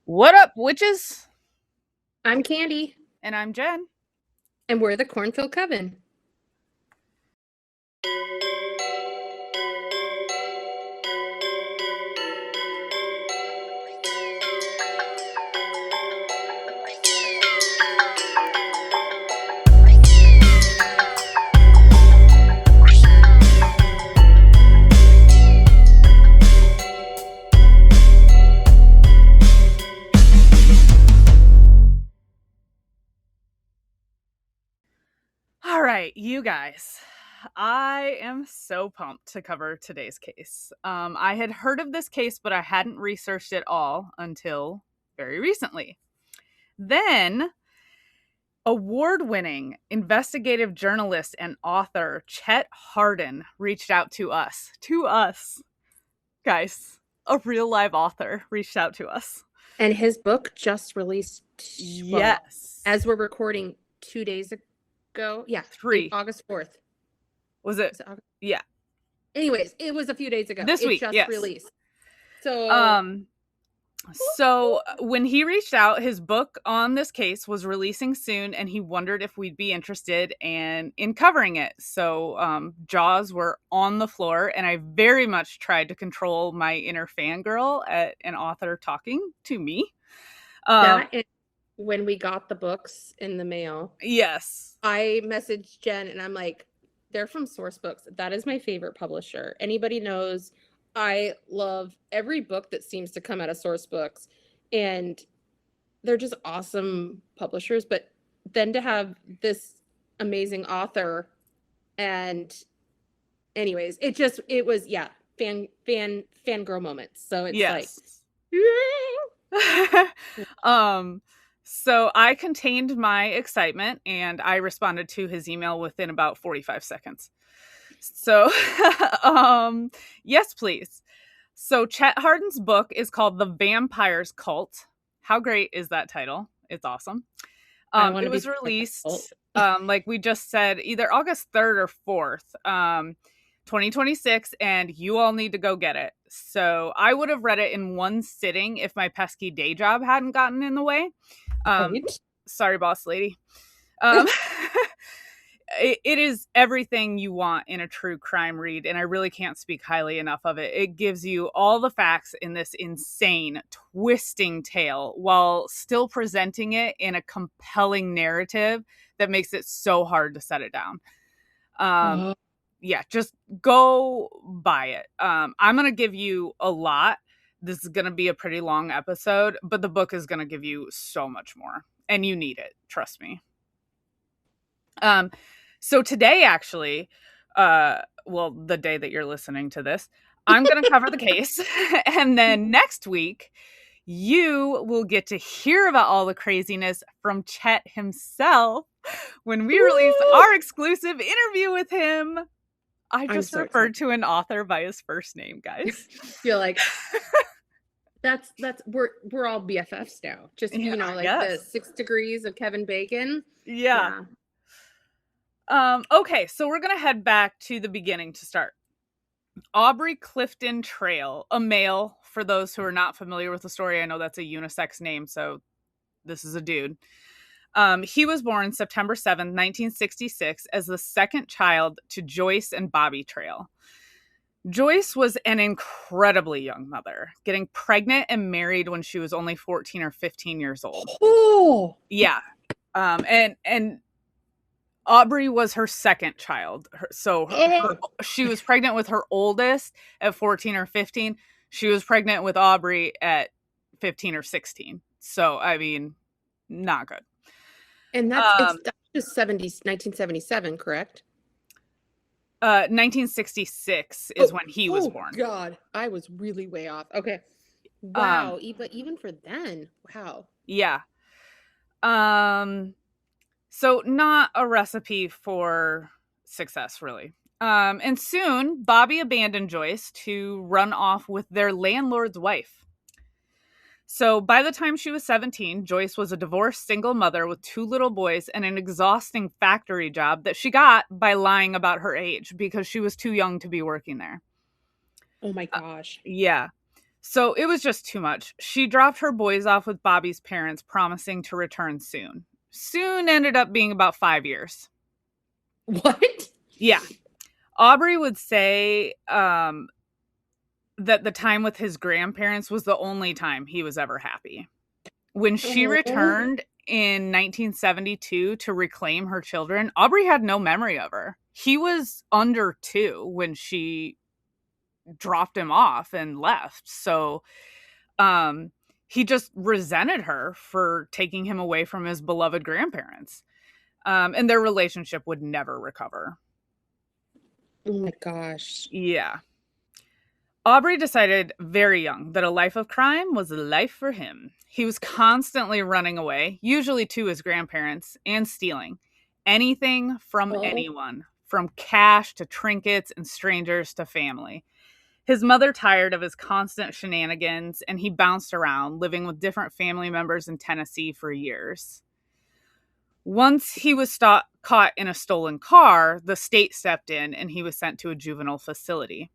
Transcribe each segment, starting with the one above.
What up, witches? I'm Candy, And I'm Jen. and we're the Cornfield Coven. All right, you guys. I am so pumped to cover today's case. I had heard of this case, but I hadn't researched it all until very recently. Then, award-winning investigative journalist and author Chet Hardin reached out to us. Guys. A real live author reached out to us. And his book just released, well, Yes. as we're recording 2 days ago. Yeah, 3. August 4th. Was it? Was it August? Yeah. Anyways, it was a few days ago. This It week, just yes. released. So, So when he reached out, his book on this case was releasing soon, and he wondered if we'd be interested in covering it. So jaws were on the floor, and I very much tried to control my inner fangirl at an author talking to me. that is when we got the books in the mail. Yes. I messaged Jen, and I'm like, they're from Source Books. That is my favorite publisher. Anybody knows I love every book that seems to come out of Source Books, and they're just awesome publishers. But then to have this amazing author, and anyways, it was fangirl moments. So it's like, Yes. So I contained my excitement, and I responded to his email within about 45 seconds. So, yes, please. So Chet Hardin's book is called The Vampire's Cult. How great is that title? It's awesome. It was released, like we just said, either August 3rd or 4th, 2026, and you all need to go get it. So I would have read it in one sitting if my pesky day job hadn't gotten in the way. right? Sorry, boss lady. Um, it is everything you want in a true crime read, and I really can't speak highly enough of it. It gives you all the facts in this insane, twisting tale while still presenting it in a compelling narrative that makes it so hard to set it down. Yeah, just go buy it. I'm going to give you a lot. This is going to be a pretty long episode, but the book is going to give you so much more, and you need it. Trust me. So today, actually, well, the day that you're listening to this, I'm going to cover the case. And then next week, you will get to hear about all the craziness from Chet himself when we release our exclusive interview with him. I just referred to an author by his first name, guys. You're like, that's we're all BFFs now. Just, Yeah, like the 6 degrees of Kevin Bacon. Yeah. Okay, so we're gonna head back to the beginning to start. Aubrey Clifton Trail, a male. For those who are not familiar with the story, I know that's a unisex name, so this is a dude. He was born September 7th, 1966, as the second child to Joyce and Bobby Trail. Joyce was an incredibly young mother, getting pregnant and married when she was only 14 or 15 years old. Oh, yeah. And Aubrey was her second child. She was pregnant with her oldest at 14 or 15. She was pregnant with Aubrey at 15 or 16. So, I mean, not good. And that's just 1977, correct? 1966 is when he was born. God, I was really way off. Okay. Wow. But even for then, wow. Yeah. So not a recipe for success, really. And soon, Bobby abandoned Joyce to run off with their landlord's wife. So by the time she was 17, Joyce was a divorced single mother with 2 little boys and an exhausting factory job that she got by lying about her age because she was too young to be working there. Oh my gosh. Yeah. So it was just too much. She dropped her boys off with Bobby's parents, promising to return soon. Soon ended up being about 5 years. What? Yeah. Aubrey would say that the time with his grandparents was the only time he was ever happy. When she Oh, returned in 1972 to reclaim her children, Aubrey had no memory of her. He was under 2 when she dropped him off and left. So um he just resented her for taking him away from his beloved grandparents. And their relationship would never recover. oh my gosh. Yeah. Aubrey decided very young that a life of crime was a life for him. He was constantly running away, usually to his grandparents, and stealing anything from Oh, anyone, from cash to trinkets and strangers to family. His mother tired of his constant shenanigans, and he bounced around, living with different family members in Tennessee for years. Once he was caught in a stolen car, the state stepped in and he was sent to a juvenile facility.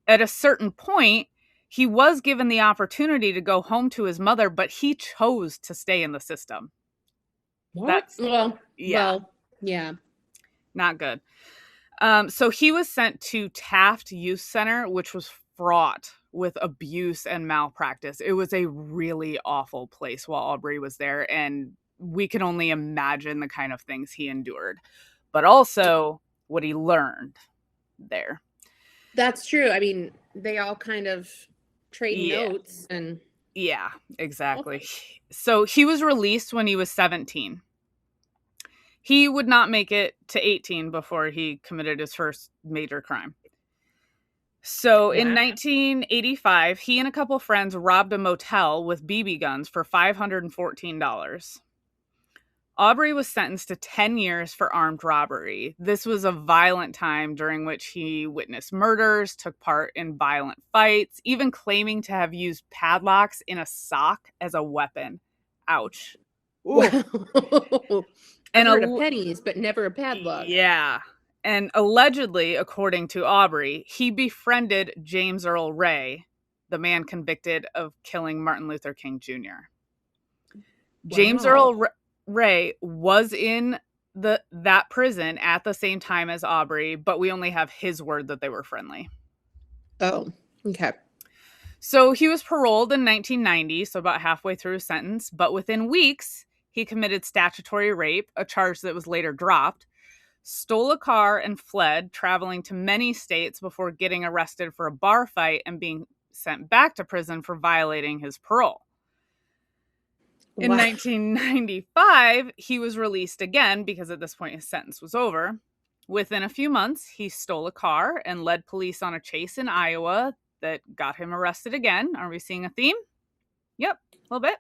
At a certain point, he was given the opportunity to go home to his mother, but he chose to stay in the system. what? That's, Well, yeah, yeah. not good. So he was sent to Taft Youth Center, which was fraught with abuse and malpractice. It was a really awful place while Aubrey was there, and we can only imagine the kind of things he endured, but also what he learned there. That's true. I mean, they all kind of trade Yeah, notes and yeah, oh, exactly. So he was released when he was 17. He would not make it to 18 before he committed his first major crime. So in wow. 1985, he and a couple friends robbed a motel with BB guns for $514. Aubrey was sentenced to 10 years for armed robbery. This was a violent time during which he witnessed murders, took part in violent fights, even claiming to have used padlocks in a sock as a weapon. Ouch. Ooh. Wow. I've And heard of a, pennies, but never a padlock. yeah. And allegedly, according to Aubrey, he befriended James Earl Ray, the man convicted of killing Martin Luther King Jr. James Wow. Earl Ray was in that prison at the same time as Aubrey, but we only have his word that they were friendly. Oh, okay. So he was paroled in 1990, so about halfway through his sentence, but within weeks, he committed statutory rape, a charge that was later dropped, stole a car and fled, traveling to many states before getting arrested for a bar fight and being sent back to prison for violating his parole. In Wow. 1995, he was released again because at this point his sentence was over. Within a few months, he stole a car and led police on a chase in Iowa that got him arrested again. Are we seeing a theme? Yep, a little bit.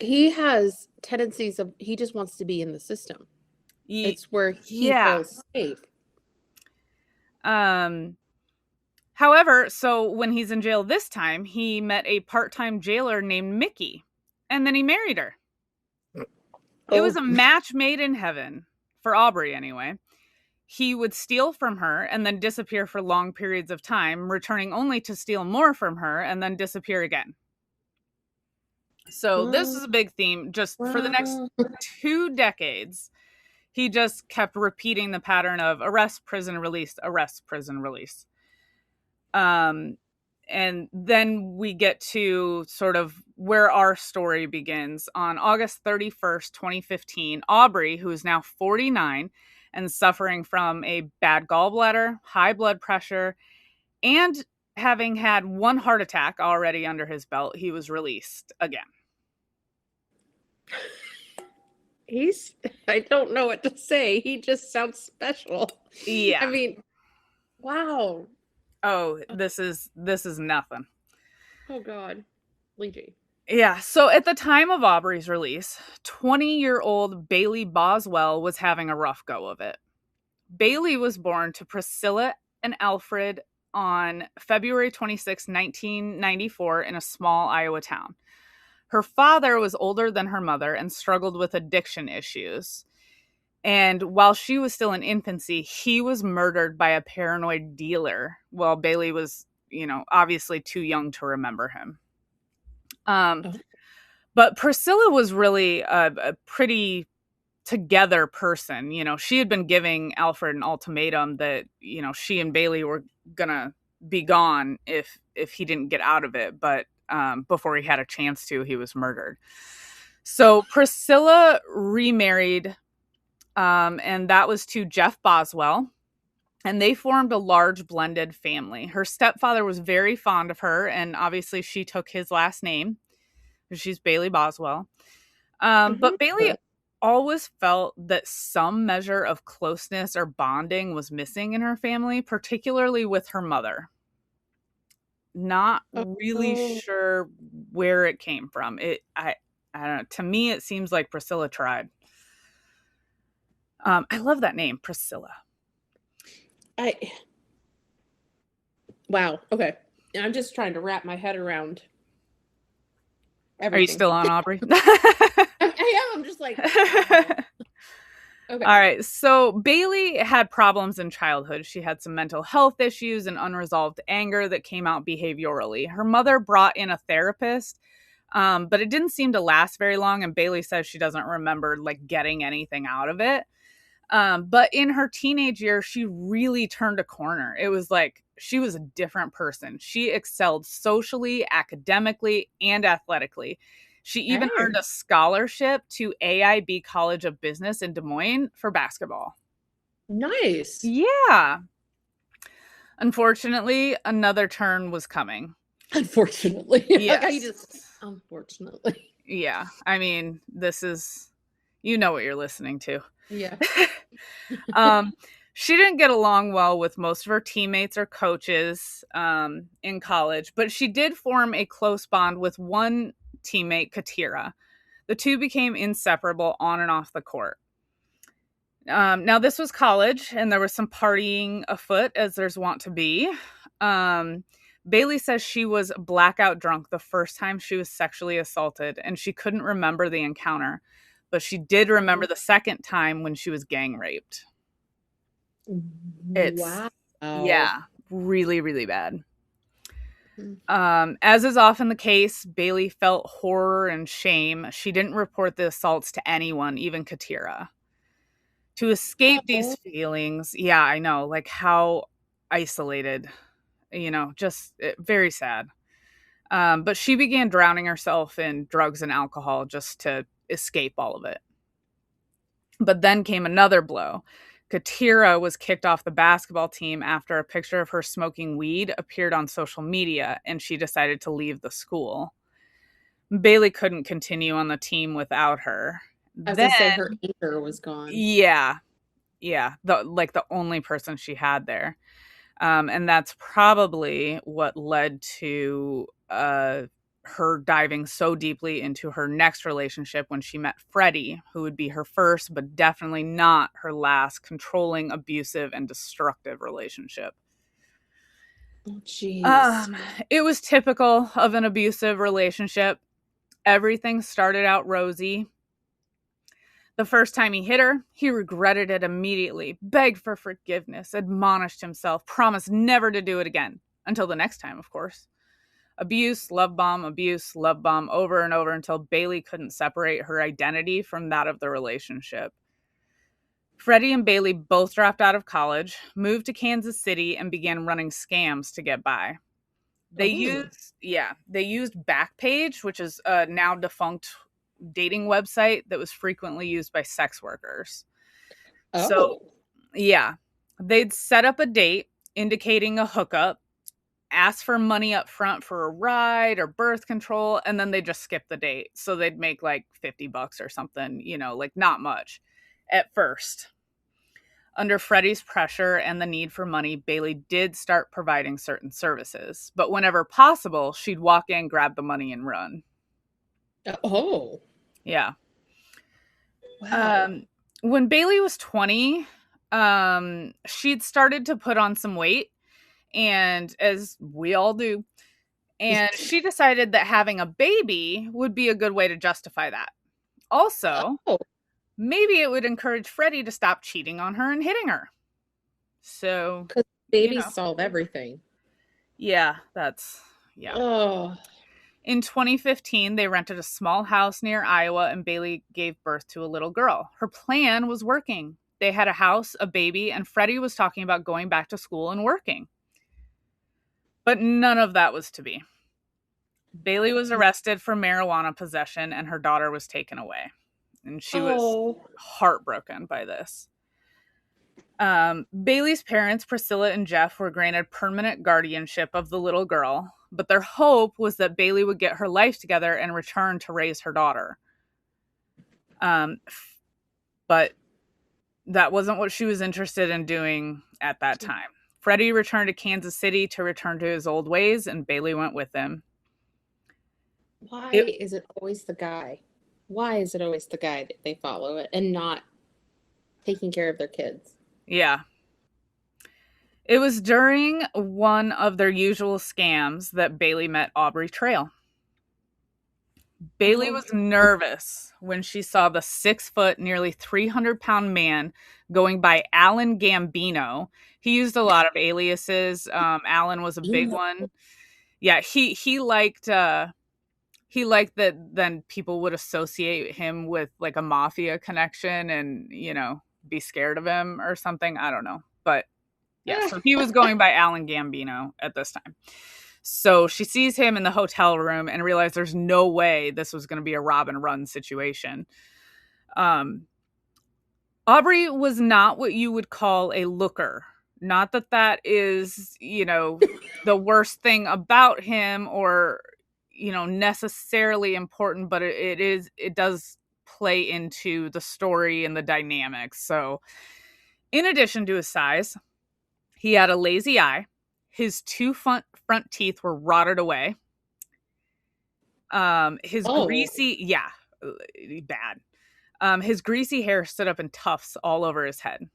He has tendencies of he just wants to be in the system. Ye- It's where he yeah. feels safe. Um, However, so when he's in jail this time, he met a part-time jailer named Mickey, and then he married her. It was Oh, a match made in heaven for Aubrey anyway. He would steal from her and then disappear for long periods of time, returning only to steal more from her and then disappear again. So this wow. is a big theme. Just for the next Wow. 2 decades, he just kept repeating the pattern of arrest, prison, release, arrest, prison, release. Um, and then we get to sort of where our story begins. On August 31st, 2015, Aubrey, who is now 49 and suffering from a bad gallbladder, high blood pressure, and having had one heart attack already under his belt, he was released again. He's I don't know what to say. He just sounds special. I Yeah. mean, wow. Oh, this is nothing. Oh God. Legy. Yeah, so at the time of Aubrey's release, 20-year-old Bailey Boswell was having a rough go of it. Bailey was born to Priscilla and Alfred on February 26, 1994, in a small Iowa town. Her father was older than her mother and struggled with addiction issues. And while she was still in infancy, he was murdered by a paranoid dealer while Bailey was obviously too young to remember him. Um, Oh. but Priscilla was really a pretty together person. She had been giving Alfred an ultimatum that, she and Bailey were gonna be gone if he didn't get out of it. But before he had a chance to, he was murdered. So Priscilla remarried, and that was to Jeff Boswell. And they formed a large blended family. Her stepfather was very fond of her, and obviously she took his last name. She's Bailey Boswell. But Bailey always felt that some measure of closeness or bonding was missing in her family, particularly with her mother. Not really Oh. sure where it came from. I don't know. To me, it seems like Priscilla tried. I love that name, Priscilla. I Wow. Okay. I'm just trying to wrap my head around Are you everything. still on, Aubrey? I am. I'm just like, wow. Okay. All right. So Bailey had problems in childhood. She had some mental health issues and unresolved anger that came out behaviorally. Her mother brought in a therapist, but it didn't seem to last very long. And Bailey says she doesn't remember like getting anything out of it. But in her teenage years, she really turned a corner. It was like she was a different person. She excelled socially, academically, and athletically. She even Hey. earned a scholarship to AIB College of Business in Des Moines for basketball. Nice. Yeah. Unfortunately, another turn was coming. Unfortunately. Like how you Yes. just unfortunately. Yeah. I mean, this is, what you're listening to. Yeah. Um, she didn't get along well with most of her teammates or coaches in college, but she did form a close bond with one teammate, Katira. The two became inseparable on and off the court. Now, this was college, and there was some partying afoot, as there's wont to be. Bailey says she was blackout drunk the first time she was sexually assaulted, and she couldn't remember the encounter, but she did remember the second time when she was gang raped. It's, Wow. yeah, really, really bad. Mm. As is often the case, Bailey felt horror and shame. She didn't report the assaults to anyone, even Katira. To escape these Oh. feelings, yeah, I know, like how isolated, just very sad. But she began drowning herself in drugs and alcohol just to escape all of it. But then came another blow. Katira was kicked off the basketball team after a picture of her smoking weed appeared on social media, and she decided to leave the school. Bailey couldn't continue on the team without her. I was Then, gonna say her anchor was gone. yeah, the only person she had there. And that's probably what led to her diving so deeply into her next relationship when she met Freddie, who would be her first, but definitely not her last controlling, abusive, and destructive relationship. Oh, jeez. Um, it was typical of an abusive relationship. Everything started out rosy. The first time he hit her, he regretted it immediately, begged for forgiveness, admonished himself, promised never to do it again. Until the next time, of course. Abuse, love bomb, over and over until Bailey couldn't separate her identity from that of the relationship. Freddie and Bailey both dropped out of college, moved to Kansas City, and began running scams to get by. They Oh. used Backpage, which is a now defunct dating website that was frequently used by sex workers. So, Oh. yeah, they'd set up a date indicating a hookup, ask for money up front for a ride or birth control, and then they just skip the date. So they'd make like $50 or something, like not much at first. Under Freddie's pressure and the need for money, Bailey did start providing certain services. But whenever possible, she'd walk in, grab the money, and run. Oh. Yeah. Wow. When Bailey was 20, she'd started to put on some weight, and as we all do, and she decided that having a baby would be a good way to justify that. Also, Oh, maybe it would encourage Freddie to stop cheating on her and hitting her. So, because you babies know, solve everything. Yeah, yeah. Oh, In 2015, they rented a small house near Iowa, and Bailey gave birth to a little girl. Her plan was working. They had a house, a baby, and Freddie was talking about going back to school and working. But none of that was to be. Bailey was arrested for marijuana possession, and her daughter was taken away. And she was oh, heartbroken by this. Bailey's parents, Priscilla and Jeff, were granted permanent guardianship of the little girl, but their hope was that Bailey would get her life together and return to raise her daughter. Um, but that wasn't what she was interested in doing at that time. Freddie returned to Kansas City to return to his old ways, and Bailey went with him. why It, is it always the guy? Why is it always the guy that they follow it and not taking care of their kids? yeah. It was during one of their usual scams that Bailey met Aubrey Trail. Bailey Oh, was nervous when she saw the 6 foot, nearly 300-pound man going by Alan Gambino. He used a lot of aliases. Alan was a big one. Yeah, he liked that then people would associate him with like a mafia connection and, be scared of him or something. I don't know. But yeah, so he was going by Alan Gambino at this time. So she sees him in the hotel room and realized there's no way this was going to be a rob and run situation. Um, Aubrey was not what you would call a looker. Not that that is, the worst thing about him or, necessarily important, but it does play into the story and the dynamics. So, in addition to his size, he had a lazy eye. His two front teeth were rotted away. His oh, greasy, yeah, bad. His greasy hair stood up in tufts all over his head.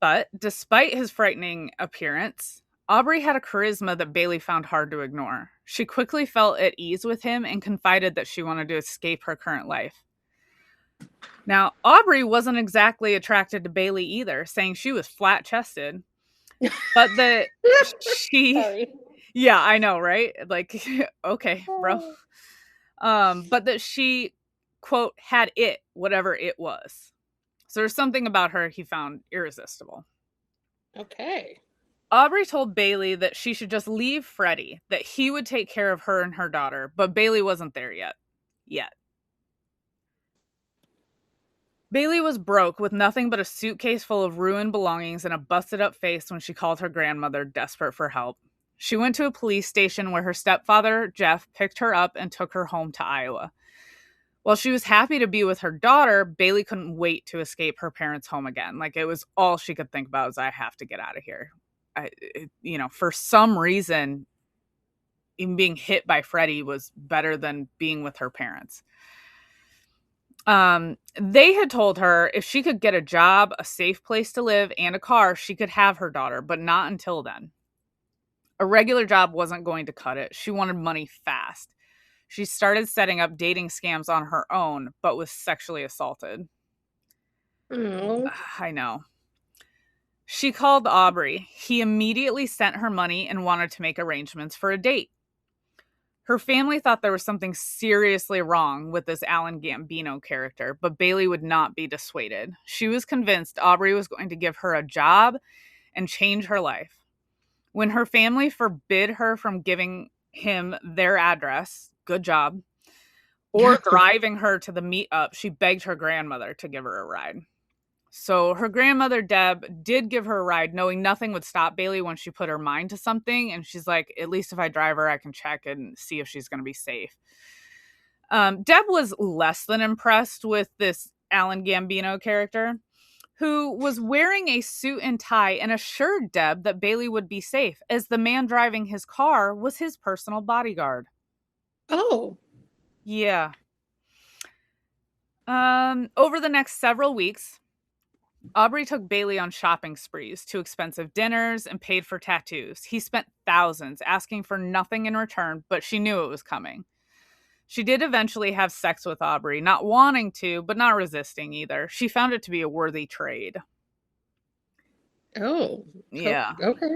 But despite his frightening appearance, Aubrey had a charisma that Bailey found hard to ignore. She quickly felt at ease with him and confided that she wanted to escape her current life. Now, Aubrey wasn't exactly attracted to Bailey either, saying she was flat chested, but that she, sorry. yeah, I know, right? Like, okay, bro. But that she, quote, had it, whatever it was. So there's something about her he found irresistible. Okay. Aubrey told Bailey that she should just leave Freddie, that he would take care of her and her daughter, but Bailey wasn't there yet. Yet. Bailey was broke with nothing but a suitcase full of ruined belongings and a busted up face when she called her grandmother, desperate for help. She went to a police station where her stepfather, Jeff, picked her up and took her home to Iowa. While she was happy to be with her daughter, Bailey couldn't wait to escape her parents' home again. Like, it was all she could think about was, I have to get out of here. For some reason, even being hit by Freddie was better than being with her parents. They had told her if she could get a job, a safe place to live, and a car, she could have her daughter, but not until then. A regular job wasn't going to cut it. She wanted money fast. She started setting up dating scams on her own, but was sexually assaulted. Oh, I know. She called Aubrey. He immediately sent her money and wanted to make arrangements for a date. Her family thought there was something seriously wrong with this Alan Gambino character, but Bailey would not be dissuaded. She was convinced Aubrey was going to give her a job and change her life. When her family forbid her from giving him their address, good job, or driving her to the meetup, she begged her grandmother to give her a ride. So her grandmother, Deb, did give her a ride, knowing nothing would stop Bailey once she put her mind to something. And she's like, at least if I drive her, I can check and see if she's going to be safe. Deb was less than impressed with this Alan Gambino character, who was wearing a suit and tie and assured Deb that Bailey would be safe, as the man driving his car was his personal bodyguard. oh, Yeah. Over the next several weeks, Aubrey took Bailey on shopping sprees to expensive dinners and paid for tattoos. He spent thousands asking for nothing in return, but she knew it was coming. She did eventually have sex with Aubrey, not wanting to, but not resisting either. She found it to be a worthy trade. oh, Yeah. okay.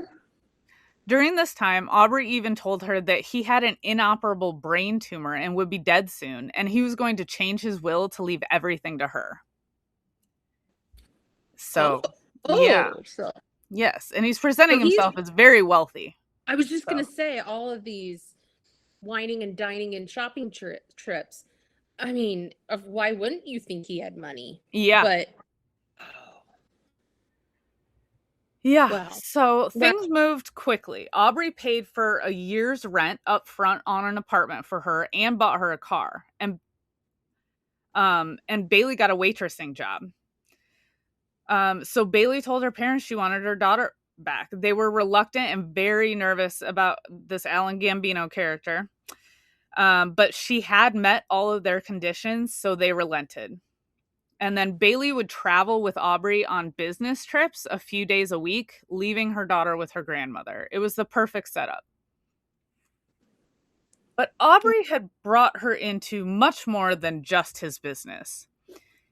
During this time, Aubrey even told her that he had an inoperable brain tumor and would be dead soon, and he was going to change his will to leave everything to her. Oh, So, yeah. so Yes, and he's presenting he's. himself as very wealthy. I was just So, gonna say all of these whining and dining and shopping trips. I mean, why wouldn't you think he had money? yeah. But Yeah, wow, so well, things moved quickly. Aubrey paid for a year's rent up front on an apartment for her and bought her a car. And Bailey got a waitressing job. So Bailey told her parents she wanted her daughter back. They were reluctant and very nervous about this Alan Gambino character. But she had met all of their conditions, so they relented. And then Bailey would travel with Aubrey on business trips a few days a week, leaving her daughter with her grandmother. It was the perfect setup. But Aubrey had brought her into much more than just his business.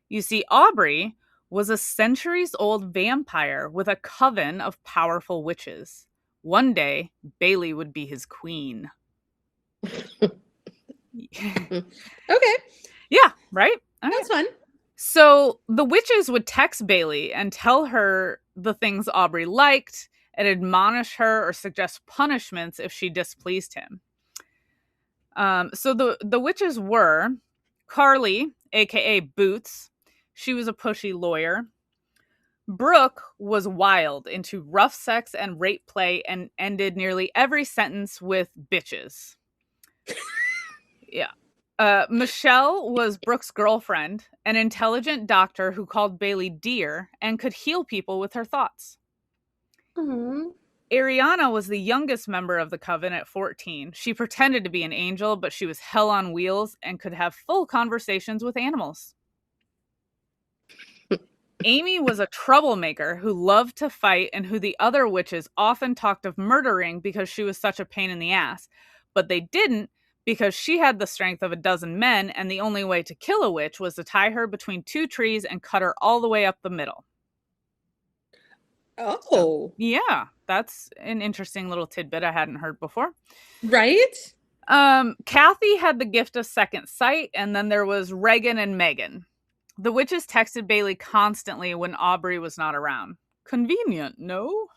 You see, Aubrey was a centuries old vampire with a coven of powerful witches. One day, Bailey would be his queen. okay, Yeah, right? that's fun. So the witches would text Bailey and tell her the things Aubrey liked and admonish her or suggest punishments if she displeased him. So the witches were Carly, aka Boots. She was a pushy lawyer. Brooke was wild, into rough sex and rape play, and ended nearly every sentence with bitches. Yeah. Michelle was Brooke's girlfriend, an intelligent doctor who called Bailey dear and could heal people with her thoughts. Aww. Ariana was the youngest member of the coven at 14. She pretended to be an angel, but she was hell on wheels and could have full conversations with animals. Amy was a troublemaker who loved to fight and who the other witches often talked of murdering because she was such a pain in the ass. But they didn't because she had the strength of a dozen men, and the only way to kill a witch was to tie her between two trees and cut her all the way up the middle. So, Oh, yeah, that's an interesting little tidbit I hadn't heard before. right? Kathy had the gift of second sight, and then there was Reagan and Megan. The witches texted Bailey constantly when Aubrey was not around. Convenient, no?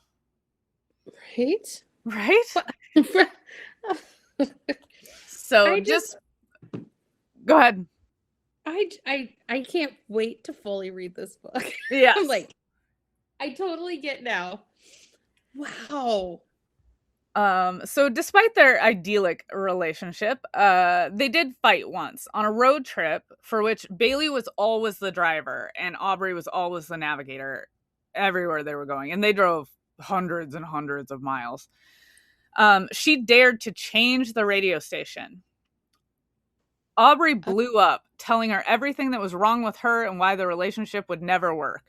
Right? Right? What? So I just just go ahead. I can't wait to fully read this book. Yes. I'm like, I totally get now. Wow. So despite their idyllic relationship, they did fight once on a road trip for which Bailey was always the driver and Aubrey was always the navigator everywhere they were going. And they drove hundreds and hundreds of miles. She dared to change the radio station. Aubrey blew up, telling her everything that was wrong with her and why the relationship would never work.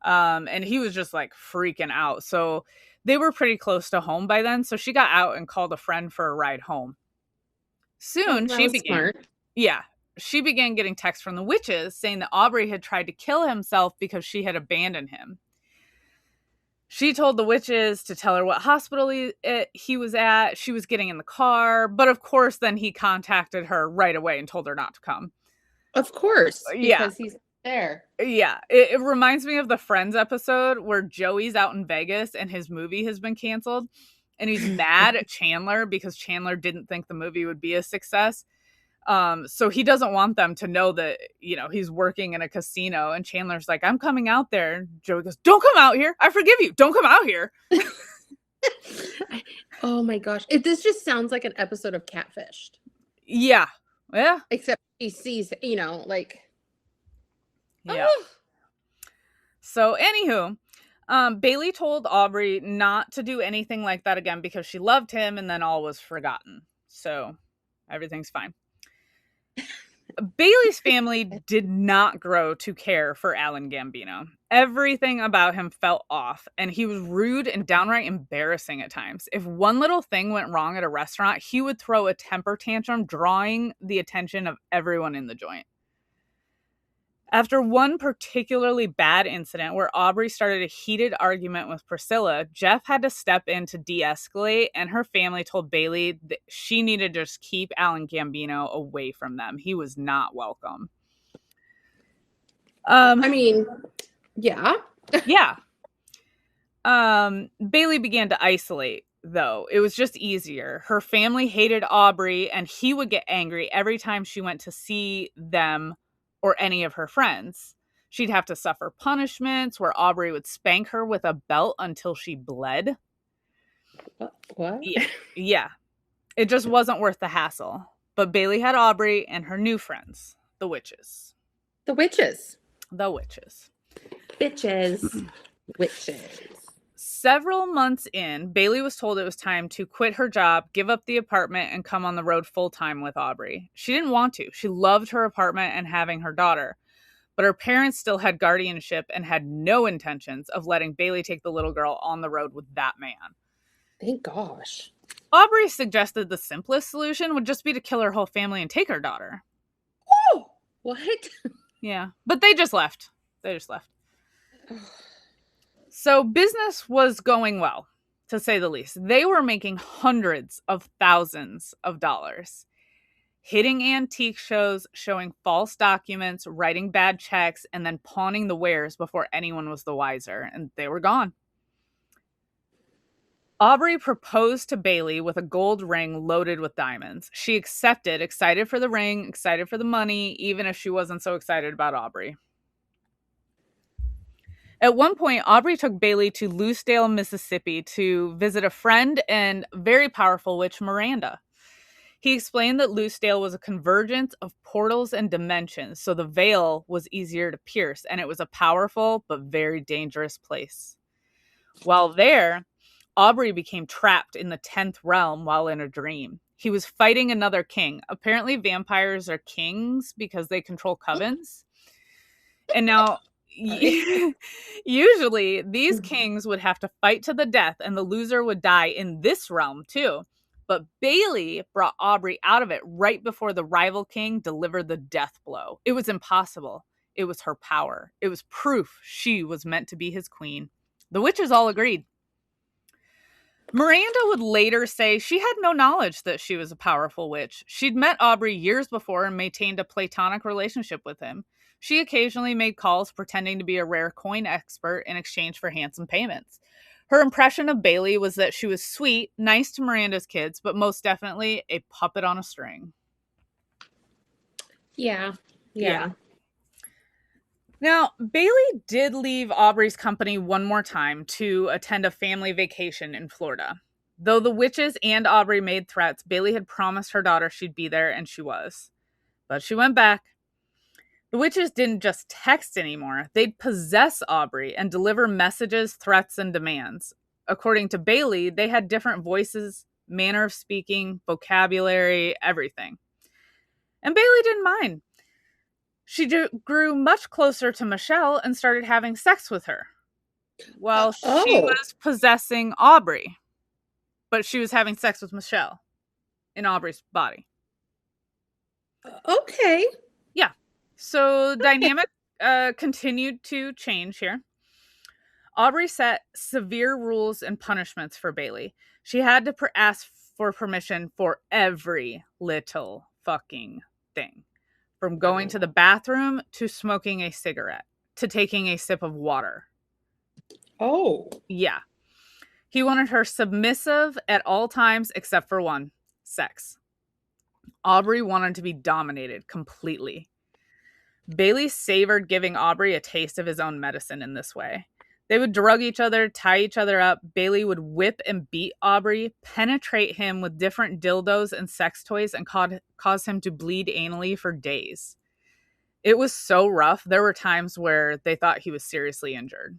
And he was just like freaking out. So they were pretty close to home by then. So she got out and called a friend for a ride home. Oh, Soon that was smart. she began getting texts from the witches saying that Aubrey had tried to kill himself because she had abandoned him. She told the witches to tell her what hospital he was at. She was getting in the car. But of course, then he contacted her right away and told her not to come. Of course, Yeah. because he's there. Yeah. It reminds me of the Friends episode where Joey's out in Vegas and his movie has been canceled. And he's mad at Chandler because Chandler didn't think the movie would be a success. So he doesn't want them to know that, he's working in a casino, and Chandler's like, I'm coming out there. And Joey goes, don't come out here. I forgive you. Don't come out here. Oh my gosh. This just sounds like an episode of Catfished. Yeah. Yeah. Except he sees, like. Yeah. Oh. So anywho, Bailey told Aubrey not to do anything like that again because she loved him, and then all was forgotten. So everything's fine. Bailey's family did not grow to care for Alan Gambino. Everything about him felt off, and he was rude and downright embarrassing at times. If one little thing went wrong at a restaurant, he would throw a temper tantrum, drawing the attention of everyone in the joint. After one particularly bad incident where Aubrey started a heated argument with Priscilla, Jeff had to step in to de-escalate, and her family told Bailey that she needed to just keep Alan Gambino away from them. He was not welcome. I mean, yeah. Yeah. Bailey began to isolate, though. It was just easier. Her family hated Aubrey, and he would get angry every time she went to see them or any of her friends. She'd have to suffer punishments where Aubrey would spank her with a belt until she bled. What? Yeah. Yeah. It just wasn't worth the hassle. But Bailey had Aubrey and her new friends, the witches. The witches. The witches. Bitches. Witches. Several months in, Bailey was told it was time to quit her job, give up the apartment, and come on the road full-time with Aubrey. She didn't want to. She loved her apartment and having her daughter. But her parents still had guardianship and had no intentions of letting Bailey take the little girl on the road with that man. Thank gosh. Aubrey suggested the simplest solution would just be to kill her whole family and take her daughter. Oh, what? Yeah, but they just left. So business was going well, to say the least. They were making hundreds of thousands of dollars, hitting antique shows, showing false documents, writing bad checks, and then pawning the wares before anyone was the wiser, and they were gone. Aubrey proposed to Bailey with a gold ring loaded with diamonds. She accepted, excited for the ring, excited for the money, even if she wasn't so excited about Aubrey. At one point, Aubrey took Bailey to Loosedale, Mississippi to visit a friend and very powerful witch, Miranda. He explained that Loosedale was a convergence of portals and dimensions, so the veil was easier to pierce, and it was a powerful but very dangerous place. While there, Aubrey became trapped in the 10th realm while in a dream. He was fighting another king. Apparently, vampires are kings because they control covens. And now, usually, these kings would have to fight to the death, and the loser would die in this realm, too. But Bailey brought Aubrey out of it right before the rival king delivered the death blow. It was impossible. It was her power. It was proof she was meant to be his queen. The witches all agreed. Miranda would later say she had no knowledge that she was a powerful witch. She'd met Aubrey years before and maintained a platonic relationship with him. She occasionally made calls pretending to be a rare coin expert in exchange for handsome payments. Her impression of Bailey was that she was sweet, nice to Miranda's kids, but most definitely a puppet on a string. Yeah. Now, Bailey did leave Aubrey's company one more time to attend a family vacation in Florida. Though the witches and Aubrey made threats, Bailey had promised her daughter she'd be there, and she was. But she went back. The witches didn't just text anymore. They'd possess Aubrey and deliver messages, threats, and demands. According to Bailey, they had different voices, manner of speaking, vocabulary, everything. And Bailey didn't mind. She grew much closer to Michelle and started having sex with her while she was possessing Aubrey. But she was having sex with Michelle in Aubrey's body. Okay. Yeah. So the dynamic continued to change here. Aubrey set severe rules and punishments for Bailey. She had to ask for permission for every little fucking thing. From going to the bathroom to smoking a cigarette to taking a sip of water. Oh. Yeah. He wanted her submissive at all times except for one, sex. Aubrey wanted to be dominated completely. Bailey savored giving Aubrey a taste of his own medicine in this way. They would drug each other, tie each other up. Bailey would whip and beat Aubrey, penetrate him with different dildos and sex toys, and cause him to bleed anally for days. It was so rough. There were times where they thought he was seriously injured.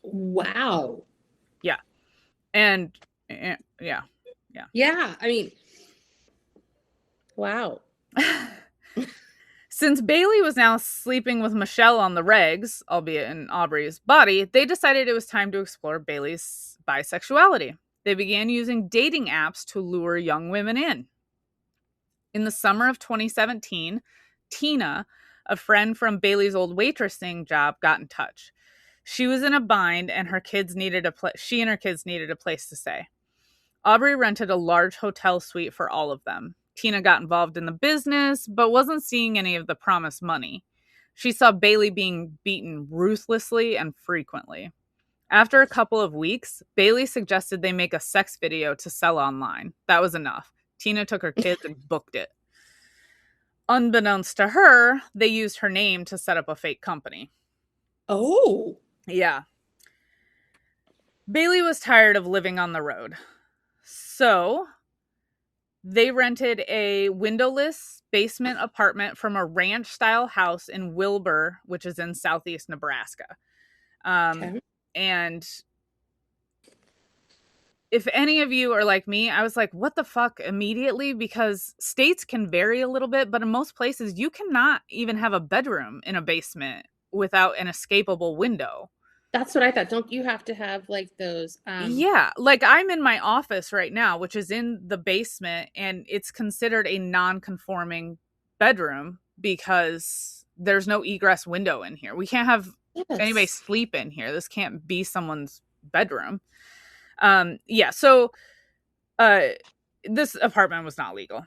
Wow. Yeah. And yeah. Yeah. I mean, wow. Since Bailey was now sleeping with Michelle on the regs, albeit in Aubrey's body, they decided it was time to explore Bailey's bisexuality. They began using dating apps to lure young women in. In the summer of 2017, Tina, a friend from Bailey's old waitressing job got in touch. She was in a bind, and she and her kids needed a place to stay. Aubrey rented a large hotel suite for all of them. Tina got involved in the business, but wasn't seeing any of the promised money. She saw Bailey being beaten ruthlessly and frequently. After a couple of weeks, Bailey suggested they make a sex video to sell online. That was enough. Tina took her kids and booked it. Unbeknownst to her, they used her name to set up a fake company. Oh. Yeah. Bailey was tired of living on the road. So they rented a windowless basement apartment from a ranch-style house in Wilbur, which is in southeast Nebraska. Okay. And if any of you are like me, I was like, what the fuck immediately? Because states can vary a little bit, but in most places, you cannot even have a bedroom in a basement without an escapable window. That's what I thought. Don't you have to have like those Yeah, like I'm in my office right now, which is in the basement, and it's considered a non-conforming bedroom because there's no egress window in here. We can't have anybody yes. sleep in here. This can't be someone's bedroom. Yeah, so this apartment was not legal.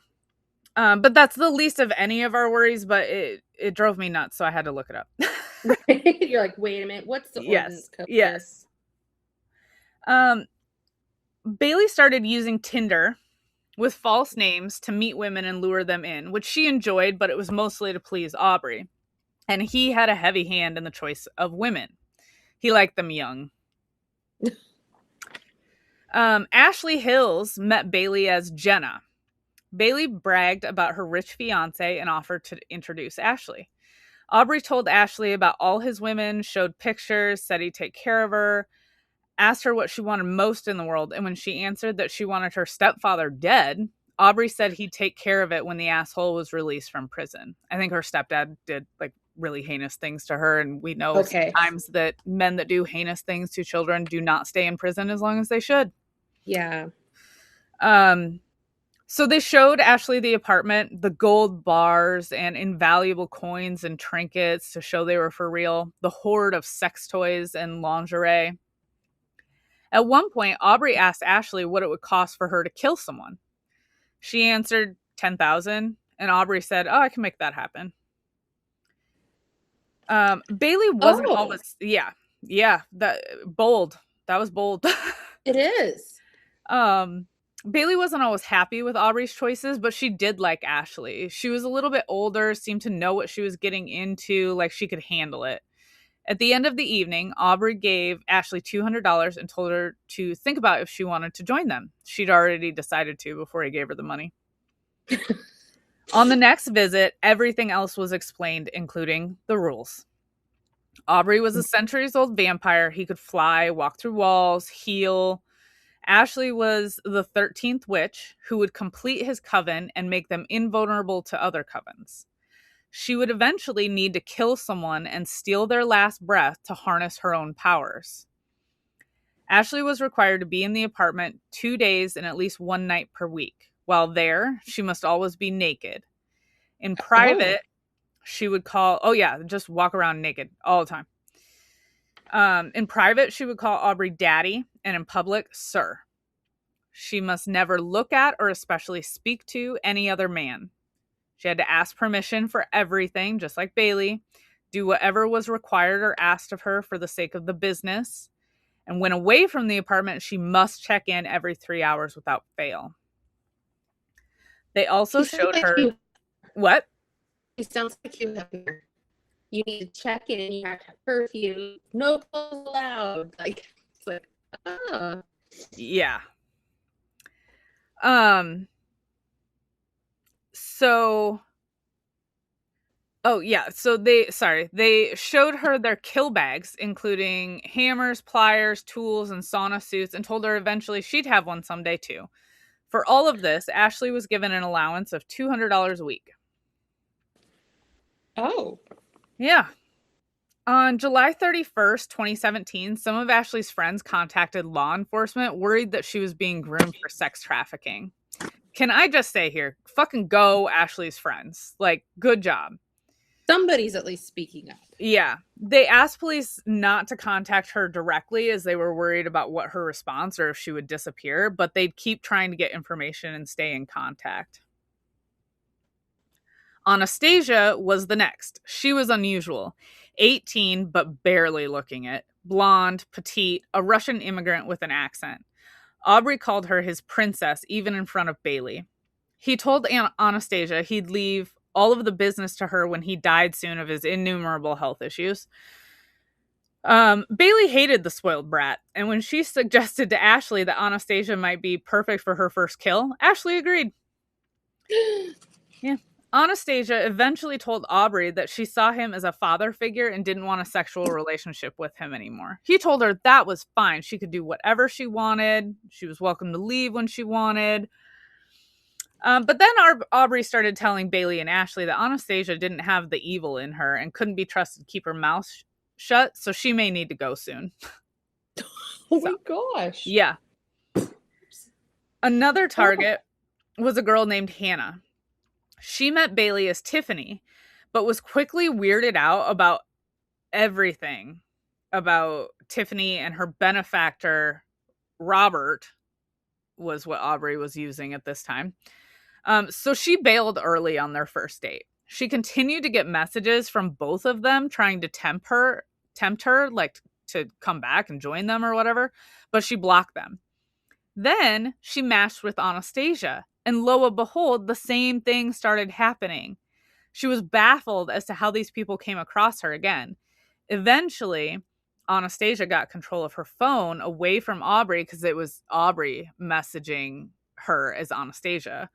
But that's the least of any of our worries, but it drove me nuts, so I had to look it up. Right. You're like, wait a minute, what's the ordinance Yes. code here? Yes. Bailey started using Tinder with false names to meet women and lure them in, which she enjoyed, but it was mostly to please Aubrey. And he had a heavy hand in the choice of women. He liked them young. Ashley Hills met Bailey as Jenna. Bailey bragged about her rich fiance and offered to introduce Ashley. Aubrey told Ashley about all his women, showed pictures, said he'd take care of her, asked her what she wanted most in the world, and when she answered that she wanted her stepfather dead, Aubrey said he'd take care of it when the asshole was released from prison. I think her stepdad did like really heinous things to her, and we know Okay. sometimes that men that do heinous things to children do not stay in prison as long as they should. Yeah. So they showed Ashley the apartment, the gold bars and invaluable coins and trinkets to show they were for real, the hoard of sex toys and lingerie. At one point, Aubrey asked Ashley what it would cost for her to kill someone. She answered 10,000, and Aubrey said, "Oh, I can make that happen." Bailey wasn't Oh, always, that bold. That was bold. it is. Bailey wasn't always happy with Aubrey's choices, but she did like Ashley. She was a little bit older, seemed to know what she was getting into, like she could handle it. At the end of the evening, Aubrey gave Ashley $200 and told her to think about if she wanted to join them. She'd already decided to before he gave her the money. On the next visit, everything else was explained, including the rules. Aubrey was a centuries-old vampire. He could fly, walk through walls, heal. Ashley was the 13th witch who would complete his coven and make them invulnerable to other covens. She would eventually need to kill someone and steal their last breath to harness her own powers. Ashley was required to be in the apartment 2 days and at least one night per week. While there, she must always be naked. In Oh. private, she would just walk around naked all the time. In private, she would call Aubrey daddy, and in public, sir. She must never look at or especially speak to any other man. She had to ask permission for everything, just like Bailey, do whatever was required or asked of her for the sake of the business. And when away from the apartment, she must check in every 3 hours without fail. They also He sounds showed like her you what? he sounds like you have you need to check in, you have to have curfew, no clothes allowed. Like it's like, ah. Yeah. Um so they showed her their kill bags, including hammers, pliers, tools, and sauna suits, and told her eventually she'd have one someday too. For all of this, Ashley was given an allowance of $200 a week. Oh. Yeah. On July 31st, 2017, some of Ashley's friends contacted law enforcement worried that she was being groomed for sex trafficking. Can I just say here, fucking go, Ashley's friends. Like, good job. Somebody's at least speaking up. Yeah. They asked police not to contact her directly as they were worried about what her response or if she would disappear, but they'd keep trying to get information and stay in contact. Anastasia was the next. She was unusual. 18, but barely looking it. Blonde, petite, a Russian immigrant with an accent. Aubrey called her his princess, even in front of Bailey. He told Anastasia he'd leave all of the business to her when he died soon of his innumerable health issues. Bailey hated the spoiled brat, and when she suggested to Ashley that Anastasia might be perfect for her first kill, Ashley agreed. Yeah. Anastasia eventually told Aubrey that she saw him as a father figure and didn't want a sexual relationship with him anymore. He told her that was fine. She could do whatever she wanted. She was welcome to leave when she wanted. But then Aubrey started telling Bailey and Ashley that Anastasia didn't have the evil in her and couldn't be trusted to keep her mouth shut, so she may need to go soon. Oh my gosh. Yeah. Another target was a girl named Hannah. She met Bailey as Tiffany, but was quickly weirded out about everything about Tiffany and her benefactor, Robert, was what Aubrey was using at this time. So she bailed early on their first date. She continued to get messages from both of them trying to tempt her, like to come back and join them or whatever, but she blocked them. Then she matched with Anastasia, and lo and behold, the same thing started happening. She was baffled as to how these people came across her again. Eventually, Anastasia got control of her phone away from Aubrey because it was Aubrey messaging her as Anastasia.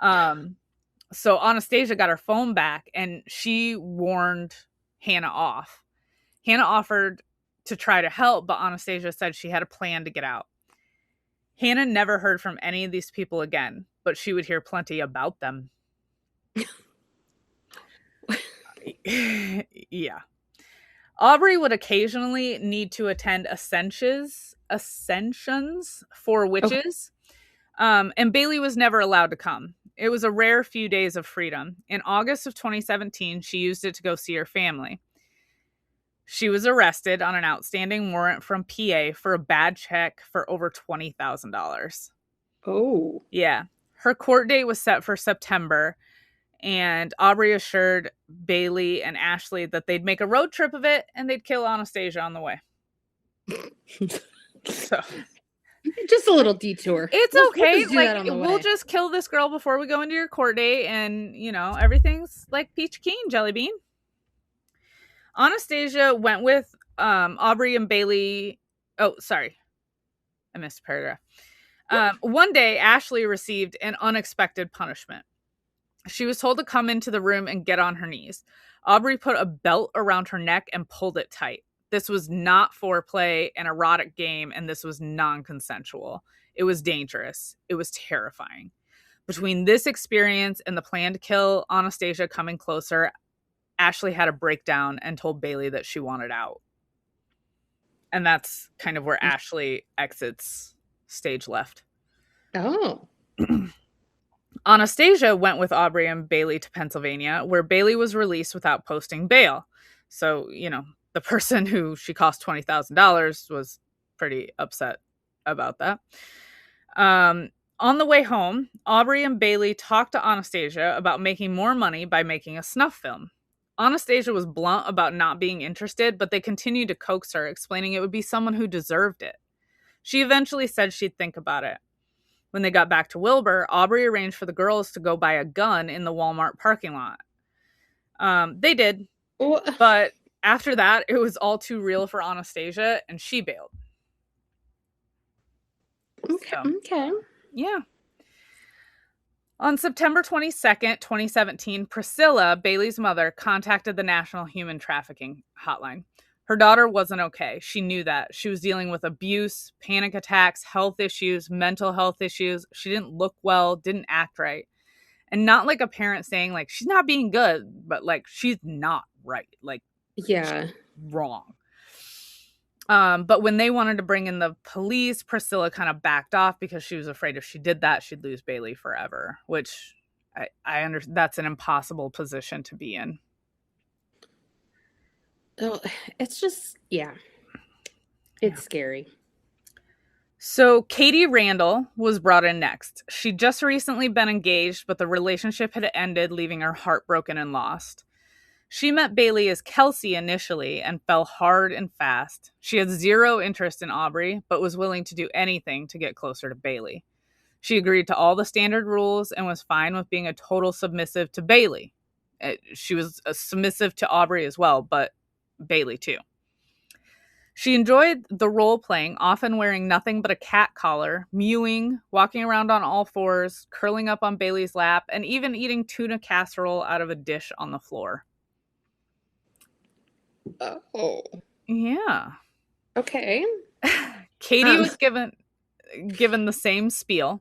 So Anastasia got her phone back and she warned Hannah off. Hannah offered to try to help, but Anastasia said she had a plan to get out. Hannah never heard from any of these people again, but she would hear plenty about them. Yeah. Aubrey would occasionally need to attend ascensions for witches. Okay. And Bailey was never allowed to come. It was a rare few days of freedom. In August of 2017, she used it to go see her family. She was arrested on an outstanding warrant from PA for a bad check for over $20,000. Oh. Yeah. Her court date was set for September, and Aubrey assured Bailey and Ashley that they'd make a road trip of it and they'd kill Anastasia on the way. So just a little detour. It's okay. We'll just kill this girl before we go into your court date, and everything's like peach keen, jelly bean. Anastasia went with Aubrey and Bailey. Oh, sorry. I missed a paragraph. One day, Ashley received an unexpected punishment. She was told to come into the room and get on her knees. Aubrey put a belt around her neck and pulled it tight. This was not foreplay, an erotic game, and this was non-consensual. It was dangerous. It was terrifying. Between this experience and the plan to kill Anastasia coming closer, Ashley had a breakdown and told Bailey that she wanted out. And that's kind of where Ashley exits stage left. Oh. Anastasia went with Aubrey and Bailey to Pennsylvania, where Bailey was released without posting bail. So, the person who she cost $20,000 was pretty upset about that. On the way home, Aubrey and Bailey talked to Anastasia about making more money by making a snuff film. Anastasia was blunt about not being interested, but they continued to coax her, explaining it would be someone who deserved it. She eventually said she'd think about it. When they got back to Wilbur, Aubrey arranged for the girls to go buy a gun in the Walmart parking lot. They did, but after that, it was all too real for Anastasia, and she bailed. Okay. Yeah. On September 22nd, 2017, Priscilla, Bailey's mother, contacted the National Human Trafficking Hotline. Her daughter wasn't okay. She knew that. She was dealing with abuse, panic attacks, health issues, mental health issues. She didn't look well, didn't act right. And not like a parent saying, like, she's not being good, but, like, she's not right. Like, yeah, wrong. But when they wanted to bring in the police, Priscilla kind of backed off because she was afraid if she did that, she'd lose Bailey forever, which I understand that's an impossible position to be in. Oh, it's just, yeah, Yeah. it's scary. So Katie Randall was brought in next. She'd just recently been engaged, but the relationship had ended, leaving her heartbroken and lost. She met Bailey as Kelsey initially and fell hard and fast. She had zero interest in Aubrey, but was willing to do anything to get closer to Bailey. She agreed to all the standard rules and was fine with being a total submissive to Bailey. She was a submissive to Aubrey as well, but Bailey too. She enjoyed the role playing, often wearing nothing but a cat collar, mewing, walking around on all fours, curling up on Bailey's lap, and even eating tuna casserole out of a dish on the floor. Oh, Yeah. okay. Katie Um, was given the same spiel.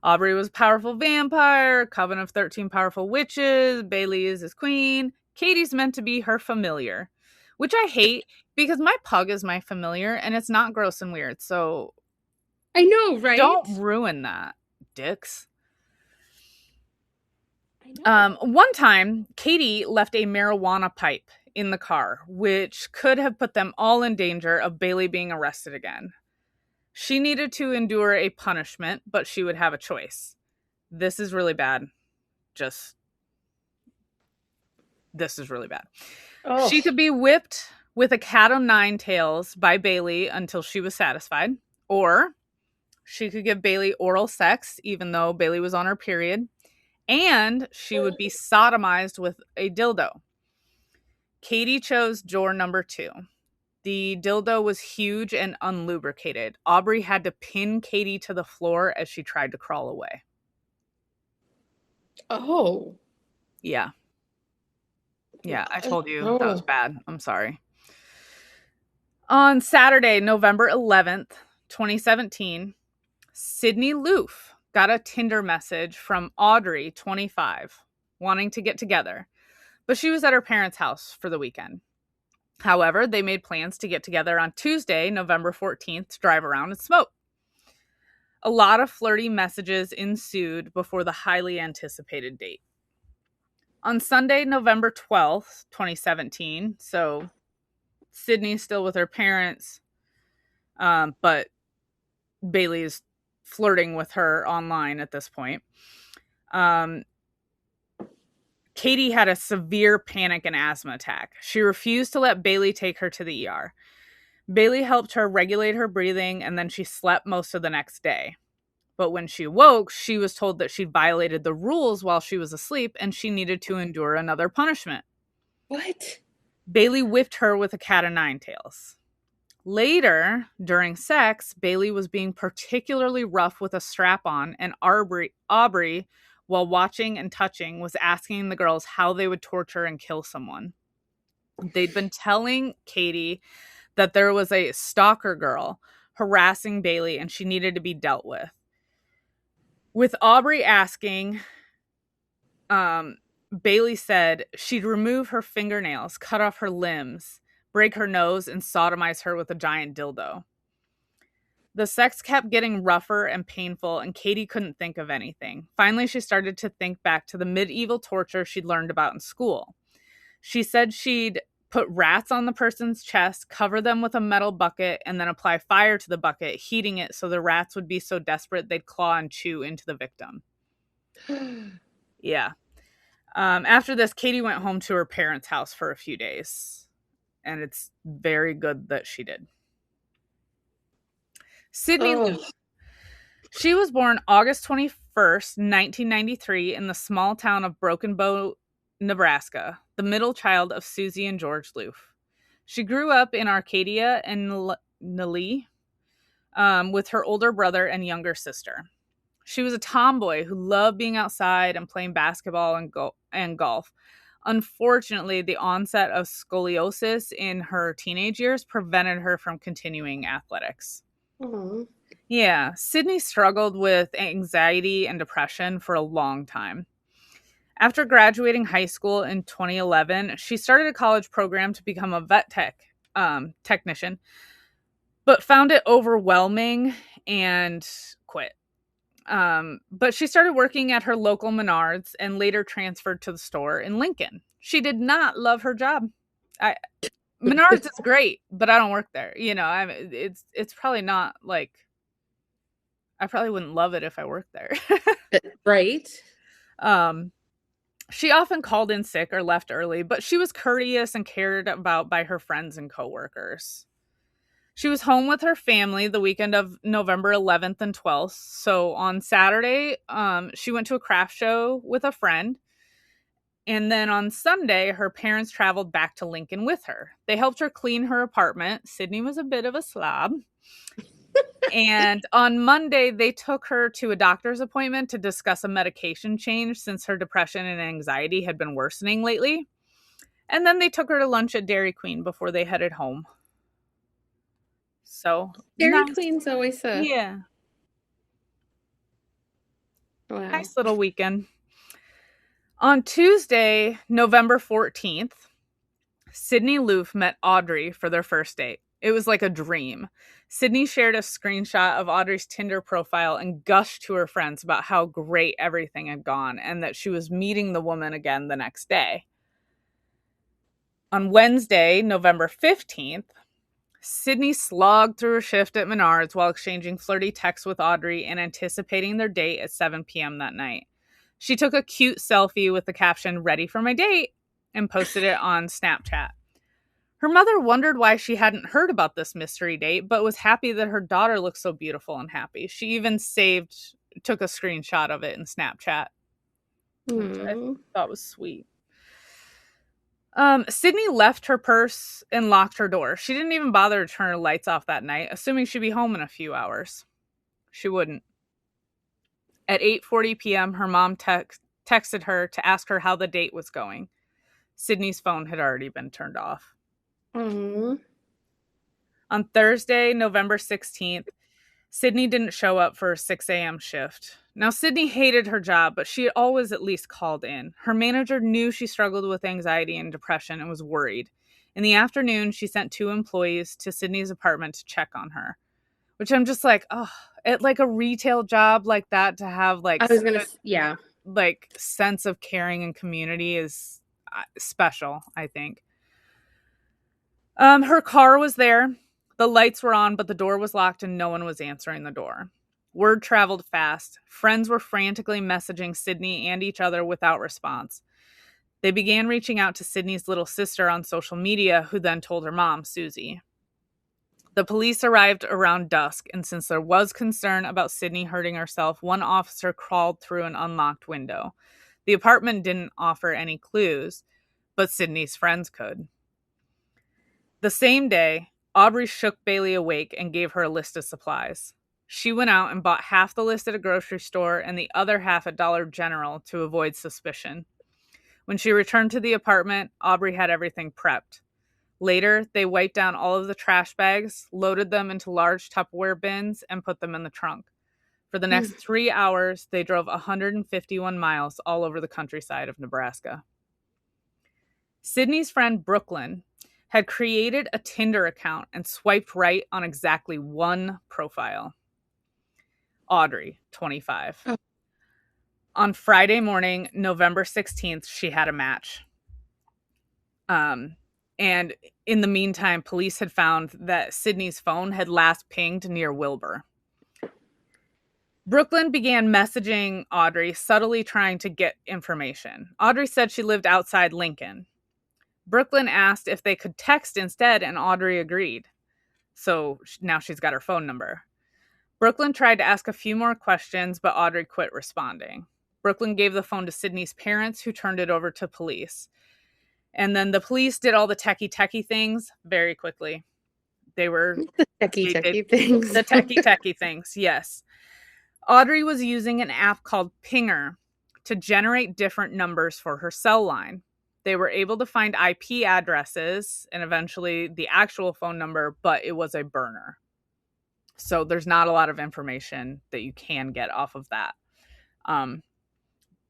Aubrey was a powerful vampire, coven of 13 powerful witches, Bailey is his queen. Katie's meant to be her familiar, which I hate because my pug is my familiar and it's not gross and weird. So I know, right? don't ruin that, dicks. I know. One time, Katie left a marijuana pipe in the car, which could have put them all in danger of Bailey being arrested again. She needed to endure a punishment, but she would have a choice. This is really bad. Just, this is really bad. Oh, She could be whipped with a cat o' nine tails by Bailey until she was satisfied, or she could give Bailey oral sex, even though Bailey was on her period, and she would be sodomized with a dildo. Katie chose door number 2. The dildo was huge and unlubricated. Aubrey had to pin Katie to the floor as she tried to crawl away. oh, Yeah. Yeah, I what? told you that was Oh, bad. I'm sorry. On Saturday, November 11th, 2017, Sydney Loofe got a Tinder message from Audrey, 25, wanting to get together, but she was at her parents' house for the weekend. However, they made plans to get together on Tuesday, November 14th, to drive around and smoke. A lot of flirty messages ensued before the highly anticipated date. On Sunday, November 12th, 2017, so Sydney's still with her parents, but Bailey is flirting with her online at this point. Um, Katie had a severe panic and asthma attack. She refused to let Bailey take her to the ER. Bailey helped her regulate her breathing, and then she slept most of the next day. But when she woke, she was told that she violated the rules while she was asleep and she needed to endure another punishment. what? Bailey whipped her with a cat o' nine tails. Later, during sex, Bailey was being particularly rough with a strap on, and Aubrey, while watching and touching, was asking the girls how they would torture and kill someone. They'd been telling Katie that there was a stalker girl harassing Bailey and she needed to be dealt with. With Aubrey asking, um, Bailey said she'd remove her fingernails, cut off her limbs, break her nose, and sodomize her with a giant dildo. The sex kept getting rougher and painful, and Katie couldn't think of anything. Finally, she started to think back to the medieval torture she'd learned about in school. She said she'd put rats on the person's chest, cover them with a metal bucket, and then apply fire to the bucket, heating it so the rats would be so desperate they'd claw and chew into the victim. Yeah. After this, Katie went home to her parents' house for a few days, and it's very good that she did. Sydney Oh, Lou. She was born August 21st, 1993, in the small town of Broken Bow, Nebraska, the middle child of Susie and George Loofe. She grew up in Arcadia and Nalee with her older brother and younger sister. She was a tomboy who loved being outside and playing basketball and golf. Unfortunately, the onset of scoliosis in her teenage years prevented her from continuing athletics. oh. Yeah, Sydney struggled with anxiety and depression for a long time. After graduating high school in 2011, she started a college program to become a technician, but found it overwhelming and quit. But she started working at her local Menards and later transferred to the store in Lincoln. She did not love her job. I Menards is great, but I don't work there. It's probably not like I probably wouldn't love it if I worked there. Right? um, she often called in sick or left early, but she was courteous and cared about by her friends and coworkers. She was home with her family the weekend of November 11th and 12th. So on Saturday, she went to a craft show with a friend. And then on Sunday, her parents traveled back to Lincoln with her. They helped her clean her apartment. Sydney was a bit of a slob. And on Monday, they took her to a doctor's appointment to discuss a medication change since her depression and anxiety had been worsening lately. And then they took her to lunch at Dairy Queen before they headed home. So Dairy nice. Queen's always a Yeah. wow. Nice little weekend. On Tuesday, November 14th, Sydney Loofe met Aubrey for their first date. It was like a dream. Sydney shared a screenshot of Audrey's Tinder profile and gushed to her friends about how great everything had gone and that she was meeting the woman again the next day. On Wednesday, November 15th, Sydney slogged through her shift at Menards while exchanging flirty texts with Audrey and anticipating their date at 7 p.m. that night. She took a cute selfie with the caption, "Ready for my date," and posted it on Snapchat. Her mother wondered why she hadn't heard about this mystery date, but was happy that her daughter looked so beautiful and happy. She even took a screenshot of it in Snapchat, which I thought was sweet. Sydney left her purse and locked her door. She didn't even bother to turn her lights off that night, assuming she'd be home in a few hours. She wouldn't. At 8:40 p.m., her mom texted her to ask her how the date was going. Sydney's phone had already been turned off. Aww. On Thursday, November 16th, Sydney didn't show up for her 6 a.m. shift. Now, Sydney hated her job, but she had always at least called in. Her manager knew she struggled with anxiety and depression and was worried. In the afternoon, she sent 2 employees to Sydney's apartment to check on her, which I'm just like, oh, at like a retail job like that to have like I was gonna, yeah. like sense of caring and community is special, I think. Her car was there. The lights were on, but the door was locked and no one was answering the door. Word traveled fast. Friends were frantically messaging Sydney and each other without response. They began reaching out to Sydney's little sister on social media, who then told her mom, Susie. The police arrived around dusk, and since there was concern about Sydney hurting herself, one officer crawled through an unlocked window. The apartment didn't offer any clues, but Sydney's friends could. The same day, Aubrey shook Bailey awake and gave her a list of supplies. She went out and bought half the list at a grocery store and the other half at Dollar General to avoid suspicion. When she returned to the apartment, Aubrey had everything prepped. Later, they wiped down all of the trash bags, loaded them into large Tupperware bins, and put them in the trunk. For the next 3 hours, they drove 151 miles all over the countryside of Nebraska. Sydney's friend Brooklyn had created a Tinder account and swiped right on exactly one profile. Audrey, 25. Oh. On Friday morning, November 16th, she had a match. And in the meantime, police had found that Sydney's phone had last pinged near Wilbur. Brooklyn began messaging Audrey, subtly trying to get information. Audrey said she lived outside Lincoln. Brooklyn asked if they could text instead, and Audrey agreed. So now she's got her phone number. Brooklyn tried to ask a few more questions, but Audrey quit responding. Brooklyn gave the phone to Sydney's parents, who turned it over to police. And then the police did all the techie things very quickly. They were The techie things. The techie things, yes. Audrey was using an app called Pinger to generate different numbers for her cell line. They were able to find IP addresses and eventually the actual phone number, but it was a burner. So there's not a lot of information that you can get off of that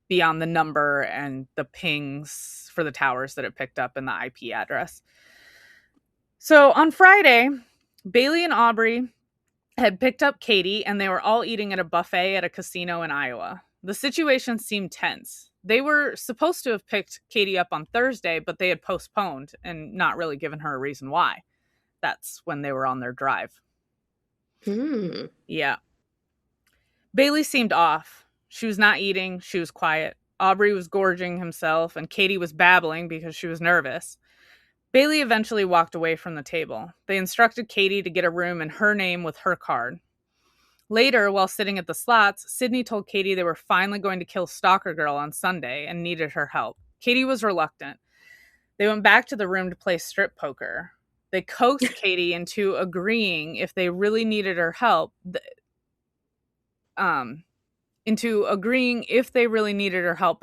beyond the number and the pings for the towers that it picked up and the IP address. So on Friday, Bailey and Aubrey had picked up Katie and they were all eating at a buffet at a casino in Iowa. The situation seemed tense. They were supposed to have picked Katie up on Thursday, but they had postponed and not really given her a reason why. That's when they were on their drive. Hmm. Yeah. Bailey seemed off. She was not eating. She was quiet. Aubrey was gorging himself, and Katie was babbling because she was nervous. Bailey eventually walked away from the table. They instructed Katie to get a room in her name with her card. Later, while sitting at the slots, Sydney told Katie they were finally going to kill Stalker Girl on Sunday and needed her help. Katie was reluctant. They went back to the room to play strip poker. They coaxed Katie into agreeing if they really needed her help, but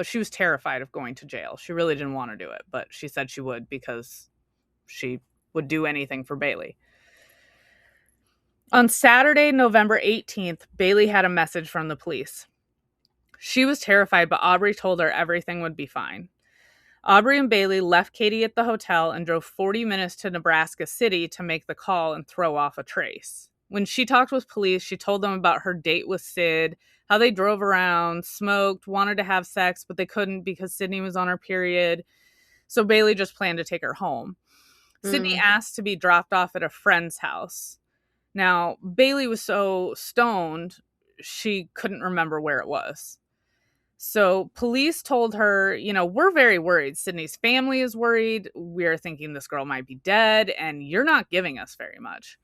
she was terrified of going to jail. She really didn't want to do it, but she said she would because she would do anything for Bailey. On Saturday, November 18th, Bailey had a message from the police. She was terrified, but Aubrey told her everything would be fine. Aubrey and Bailey left Katie at the hotel and drove 40 minutes to Nebraska City to make the call and throw off a trace. When she talked with police, she told them about her date with Sid, how they drove around, smoked, wanted to have sex, but they couldn't because Sydney was on her period. So Bailey just planned to take her home. Sydney asked to be dropped off at a friend's house. Now, Bailey was so stoned, she couldn't remember where it was. So police told her, we're very worried. Sydney's family is worried. We're thinking this girl might be dead, and you're not giving us very much.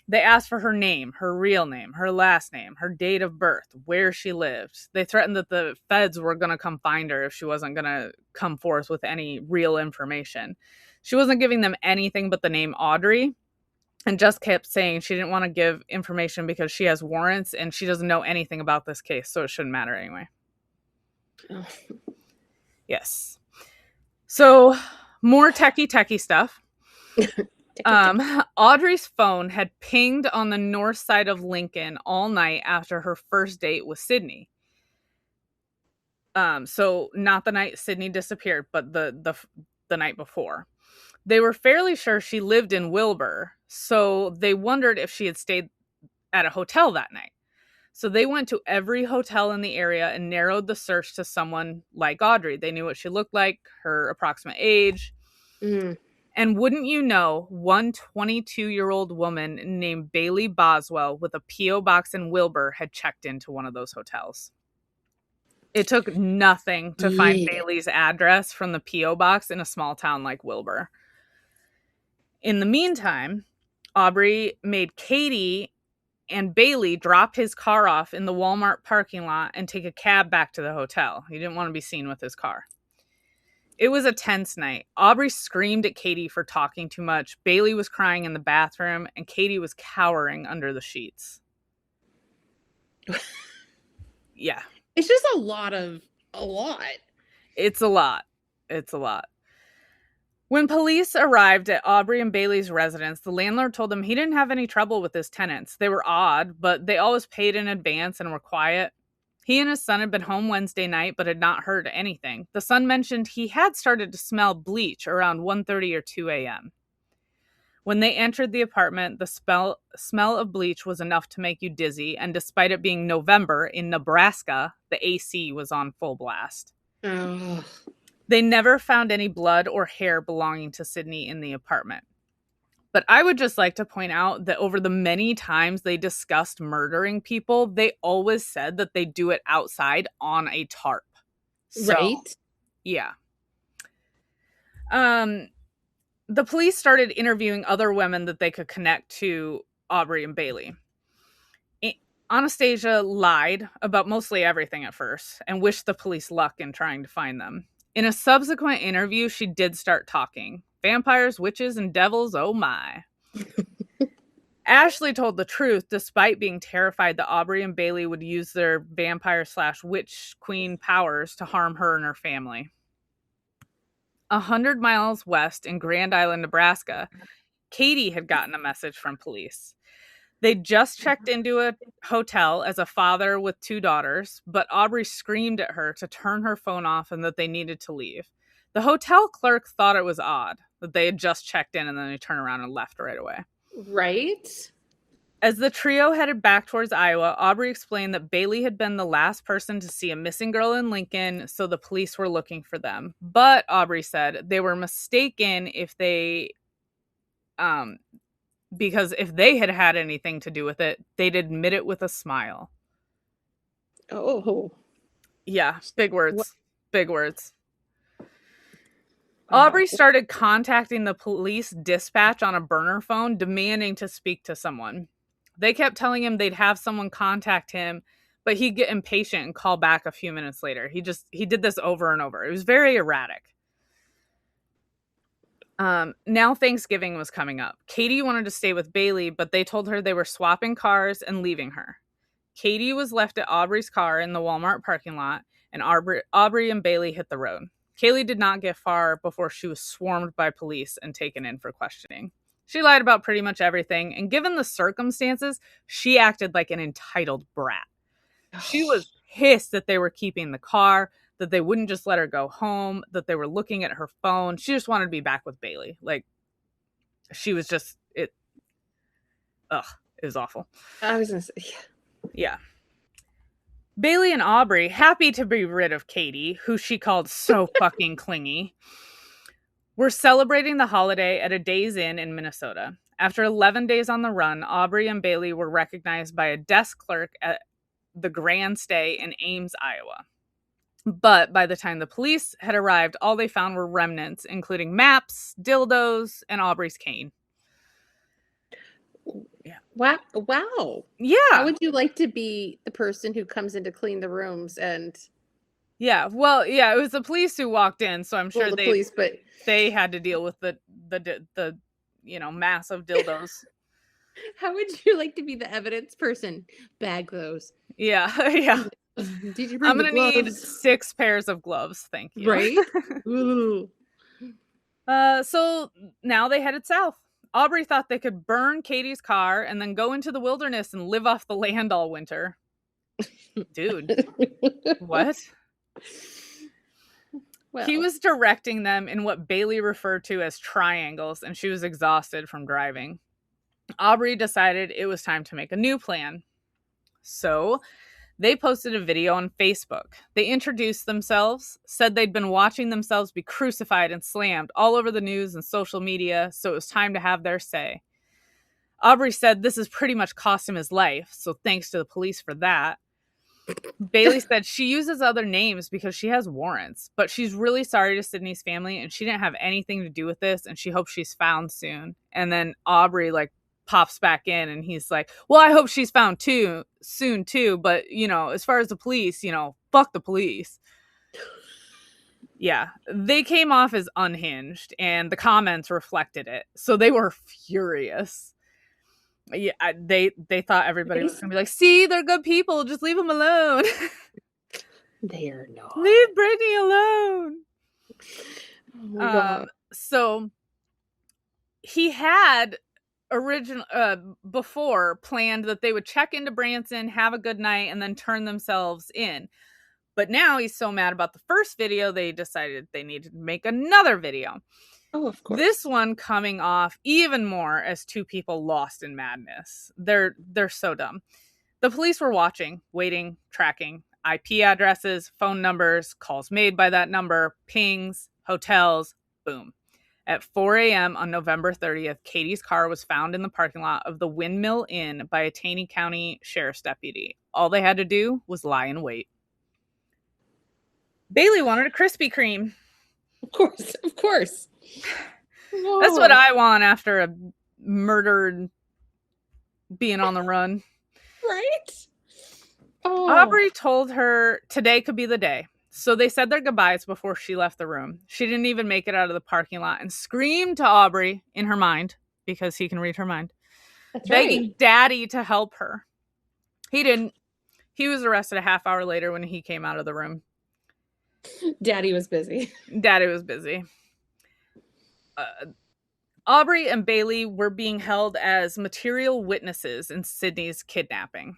They asked for her name, her real name, her last name, her date of birth, where she lived. They threatened that the feds were going to come find her if she wasn't going to come forth with any real information. She wasn't giving them anything but the name Audrey, and just kept saying she didn't want to give information because she has warrants and she doesn't know anything about this case, so it shouldn't matter anyway. Oh. Yes. So more techie stuff. Audrey's phone had pinged on the north side of Lincoln all night after her first date with Sydney. So not the night Sydney disappeared, but the night before. They were fairly sure she lived in Wilbur, so they wondered if she had stayed at a hotel that night. So they went to every hotel in the area and narrowed the search to someone like Audrey. They knew what she looked like, her approximate age. And wouldn't you know, one 22-year-old woman named Bailey Boswell with a P.O. box in Wilbur had checked into one of those hotels. It took nothing to find Bailey's address from the P.O. box in a small town like Wilbur. In the meantime, Aubrey made Katie and Bailey drop his car off in the Walmart parking lot and take a cab back to the hotel. He didn't want to be seen with his car. It was a tense night. Aubrey screamed at Katie for talking too much. Bailey was crying in the bathroom, and Katie was cowering under the sheets. Yeah. It's just a lot. It's a lot. When police arrived at Aubrey and Bailey's residence, the landlord told them he didn't have any trouble with his tenants. They were odd, but they always paid in advance and were quiet. He and his son had been home Wednesday night, but had not heard anything. The son mentioned he had started to smell bleach around 1:30 or 2 a.m. When they entered the apartment, the smell of bleach was enough to make you dizzy, and despite it being November in Nebraska, the AC was on full blast. Oh. They never found any blood or hair belonging to Sydney in the apartment. But I would just like to point out that over the many times they discussed murdering people, they always said that they do it outside on a tarp. So, right? Yeah. The police started interviewing other women that they could connect to Aubrey and Bailey. Anastasia lied about mostly everything at first and wished the police luck in trying to find them. In a subsequent interview, she did start talking. Vampires, witches, and devils, oh my. Ashley told the truth despite being terrified that Aubrey and Bailey would use their vampire/witch queen powers to harm her and her family. 100 miles west in Grand Island, Nebraska, Katie had gotten a message from police. They just checked into a hotel as a father with 2 daughters, but Aubrey screamed at her to turn her phone off and that they needed to leave. The hotel clerk thought it was odd that they had just checked in and then they turned around and left right away. Right? As the trio headed back towards Iowa, Aubrey explained that Bailey had been the last person to see a missing girl in Lincoln, so the police were looking for them. But Aubrey said they were mistaken if they, because if they had had anything to do with it, they'd admit it with a smile. Oh. Yeah, big What? words. Big words. Wow. Aubrey started contacting the police dispatch on a burner phone, demanding to speak to someone. They kept telling him they'd have someone contact him, but he'd get impatient and call back a few minutes later. He did this over and over. It was very erratic. Now Thanksgiving was coming up. Katie wanted to stay with Bailey, but they told her they were swapping cars and leaving her. Katie was left at Aubrey's car in the Walmart parking lot, and Aubrey and Bailey hit the road. Kaylee did not get far before she was swarmed by police and taken in for questioning. She lied about pretty much everything, and given the circumstances, she acted like an entitled brat. She was pissed that they were keeping the car, that they wouldn't just let her go home, that they were looking at her phone. She just wanted to be back with Bailey. Like, she was just, it was awful. I was going to say, yeah. Bailey and Aubrey, happy to be rid of Katie, who she called so fucking clingy, were celebrating the holiday at a Days Inn in Minnesota. After 11 days on the run, Aubrey and Bailey were recognized by a desk clerk at the Grand Stay in Ames, Iowa. But by the time the police had arrived, all they found were remnants, including maps, dildos, and Aubrey's cane. Yeah. Wow. Yeah. How would you like to be the person who comes in to clean the rooms and... Yeah, well, yeah, it was the police who walked in, so I'm sure they had to deal with the massive dildos. How would you like to be the evidence person? Bag those. Yeah, yeah. Did you bring I'm gonna need 6 pairs of gloves, thank you. Right? Ooh. So now they headed south. Aubrey thought they could burn Katie's car and then go into the wilderness and live off the land all winter. Dude, what? Well, he was directing them in what Bailey referred to as triangles, and she was exhausted from driving. Aubrey decided it was time to make a new plan. So they posted a video on Facebook. They introduced themselves, said they'd been watching themselves be crucified and slammed all over the news and social media, so it was time to have their say. Aubrey said this has pretty much cost him his life, so thanks to the police for that. Bailey said she uses other names because she has warrants, but she's really sorry to Sydney's family and she didn't have anything to do with this and she hopes she's found soon. And then Aubrey pops back in and he's like, well, I hope she's found soon too, but as far as the police, fuck the police. Yeah, they came off as unhinged and the comments reflected it. So they were furious. Yeah, they thought everybody was gonna be like, see, they're good people, just leave them alone. They are not. Leave Brittany alone. Oh my God. So he had before planned that they would check into Branson, have a good night, and then turn themselves in. But now he's so mad about the first video, they decided they needed to make another video. Oh, of course. This one coming off even more as two people lost in madness. They're so dumb. The police were watching, waiting, tracking IP addresses, phone numbers, calls made by that number, pings, hotels, boom. At 4 a.m. on November 30th, Katie's car was found in the parking lot of the Windmill Inn by a Taney County sheriff's deputy. All they had to do was lie in wait. Bailey wanted a Krispy Kreme. Of course. Whoa. That's what I want after a murder being on the run. Right? Oh. Aubrey told her today could be the day. So they said their goodbyes before she left the room. She didn't even make it out of the parking lot and screamed to Aubrey in her mind, because he can read her mind, begging Daddy to help her. He didn't. He was arrested a half hour later when he came out of the room. Daddy was busy. Aubrey and Bailey were being held as material witnesses in Sydney's kidnapping.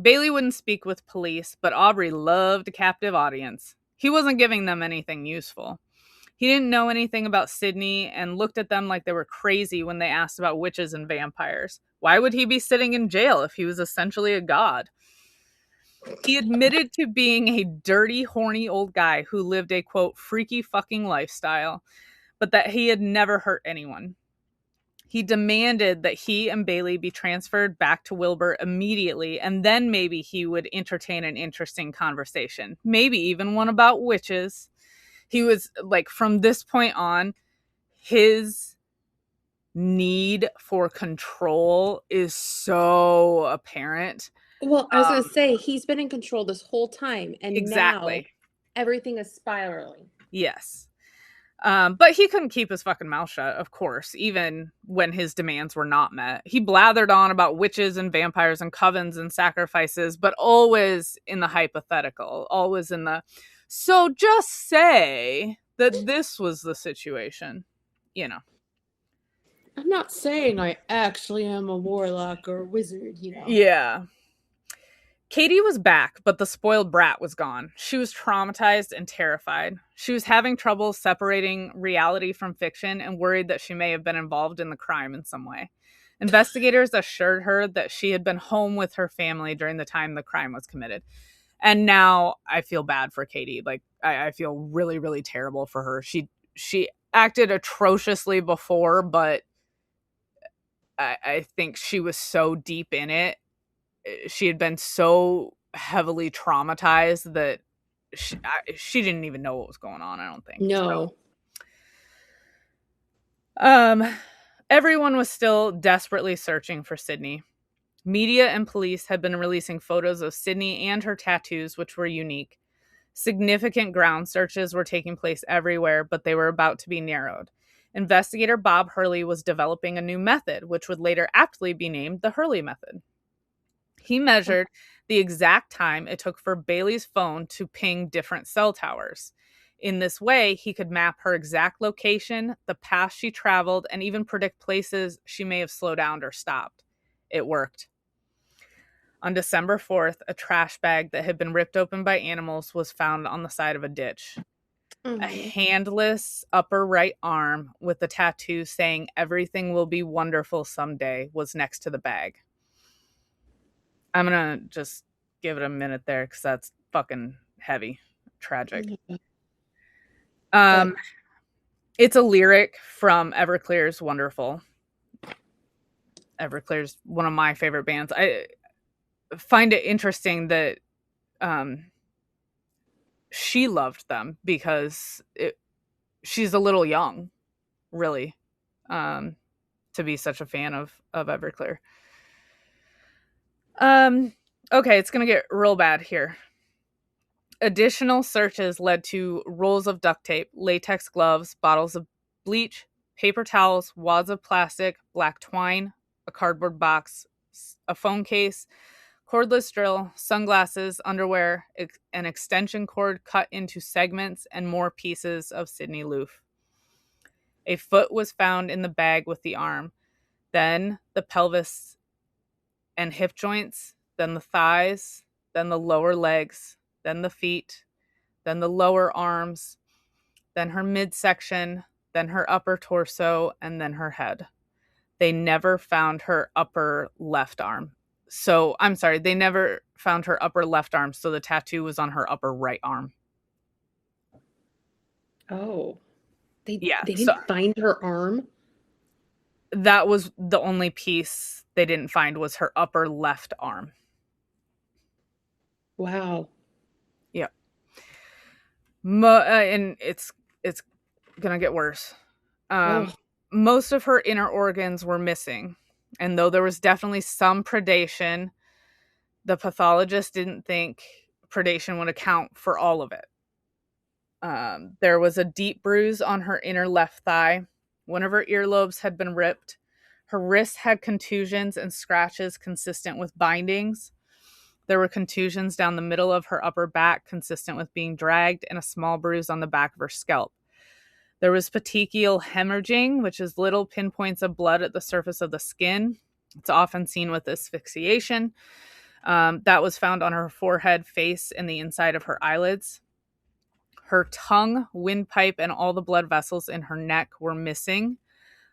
Bailey wouldn't speak with police, but Aubrey loved a captive audience. He wasn't giving them anything useful. He didn't know anything about Sydney and looked at them like they were crazy when they asked about witches and vampires. Why would he be sitting in jail if he was essentially a god? He admitted to being a dirty, horny old guy who lived a quote, freaky fucking lifestyle, but that he had never hurt anyone. He demanded that he and Bailey be transferred back to Wilbur immediately, and then maybe he would entertain an interesting conversation, maybe even one about witches. He was like, from this point on, his need for control is so apparent. Well, I was gonna say he's been in control this whole time, and now Exactly. everything is spiraling. Yes. But he couldn't keep his fucking mouth shut, of course, even when his demands were not met. He blathered on about witches and vampires and covens and sacrifices, but always in the hypothetical, always in the, so just say that this was the situation, you know. I'm not saying I actually am a warlock or a wizard. Yeah. Katie was back, but the spoiled brat was gone. She was traumatized and terrified. She was having trouble separating reality from fiction and worried that she may have been involved in the crime in some way. Investigators assured her that she had been home with her family during the time the crime was committed. And now I feel bad for Katie. Like I feel really, really terrible for her. She acted atrociously before, but I think she was so deep in it. She had been so heavily traumatized that she didn't even know what was going on, I don't think. No. So, everyone was still desperately searching for Sydney. Media and police had been releasing photos of Sydney and her tattoos, which were unique. Significant ground searches were taking place everywhere, but they were about to be narrowed. Investigator Bob Hurley was developing a new method, which would later aptly be named the Hurley method. He measured the exact time it took for Bailey's phone to ping different cell towers. In this way, he could map her exact location, the path she traveled, and even predict places she may have slowed down or stopped. It worked. On December 4th, a trash bag that had been ripped open by animals was found on the side of a ditch. A Mm. handless upper right arm with the tattoo saying everything will be wonderful someday was next to the bag. I'm gonna just give it a minute there because that's fucking heavy, tragic. That It's a lyric from Everclear's "Wonderful." Everclear's one of my favorite bands. I find it interesting that um, she loved them because she's a little young, really, um, to be such a fan of Everclear. Okay, it's gonna get real bad here. Additional searches led to rolls of duct tape, latex gloves, bottles of bleach, paper towels, wads of plastic, black twine, a cardboard box, a phone case, cordless drill, sunglasses, underwear, an extension cord cut into segments, and more pieces of Sydney Loofe. A foot was found in the bag with the arm, then the pelvis and hip joints, then the thighs, then the lower legs, then the feet, then the lower arms, then her midsection, then her upper torso, and then her head. They never found her upper left arm. So, I'm sorry, they never found her upper left arm, so the tattoo was on her upper right arm. Oh. They Yeah, they so didn't find her arm? that was the only piece they didn't find was her upper left arm. Wow. Yeah. And it's gonna get worse. Oh. Most of her inner organs were missing, and though there was definitely some predation, the pathologist didn't think predation would account for all of it. There was a deep bruise on her inner left thigh. One of her earlobes had been ripped. Her wrists had contusions and scratches consistent with bindings. There were contusions down the middle of her upper back, consistent with being dragged, and a small bruise on the back of her scalp. There was petechial hemorrhaging, which is little pinpoints of blood at the surface of the skin. It's often seen with asphyxiation. That was found on her forehead, face, and the inside of her eyelids. Her tongue, windpipe, and all the blood vessels in her neck were missing.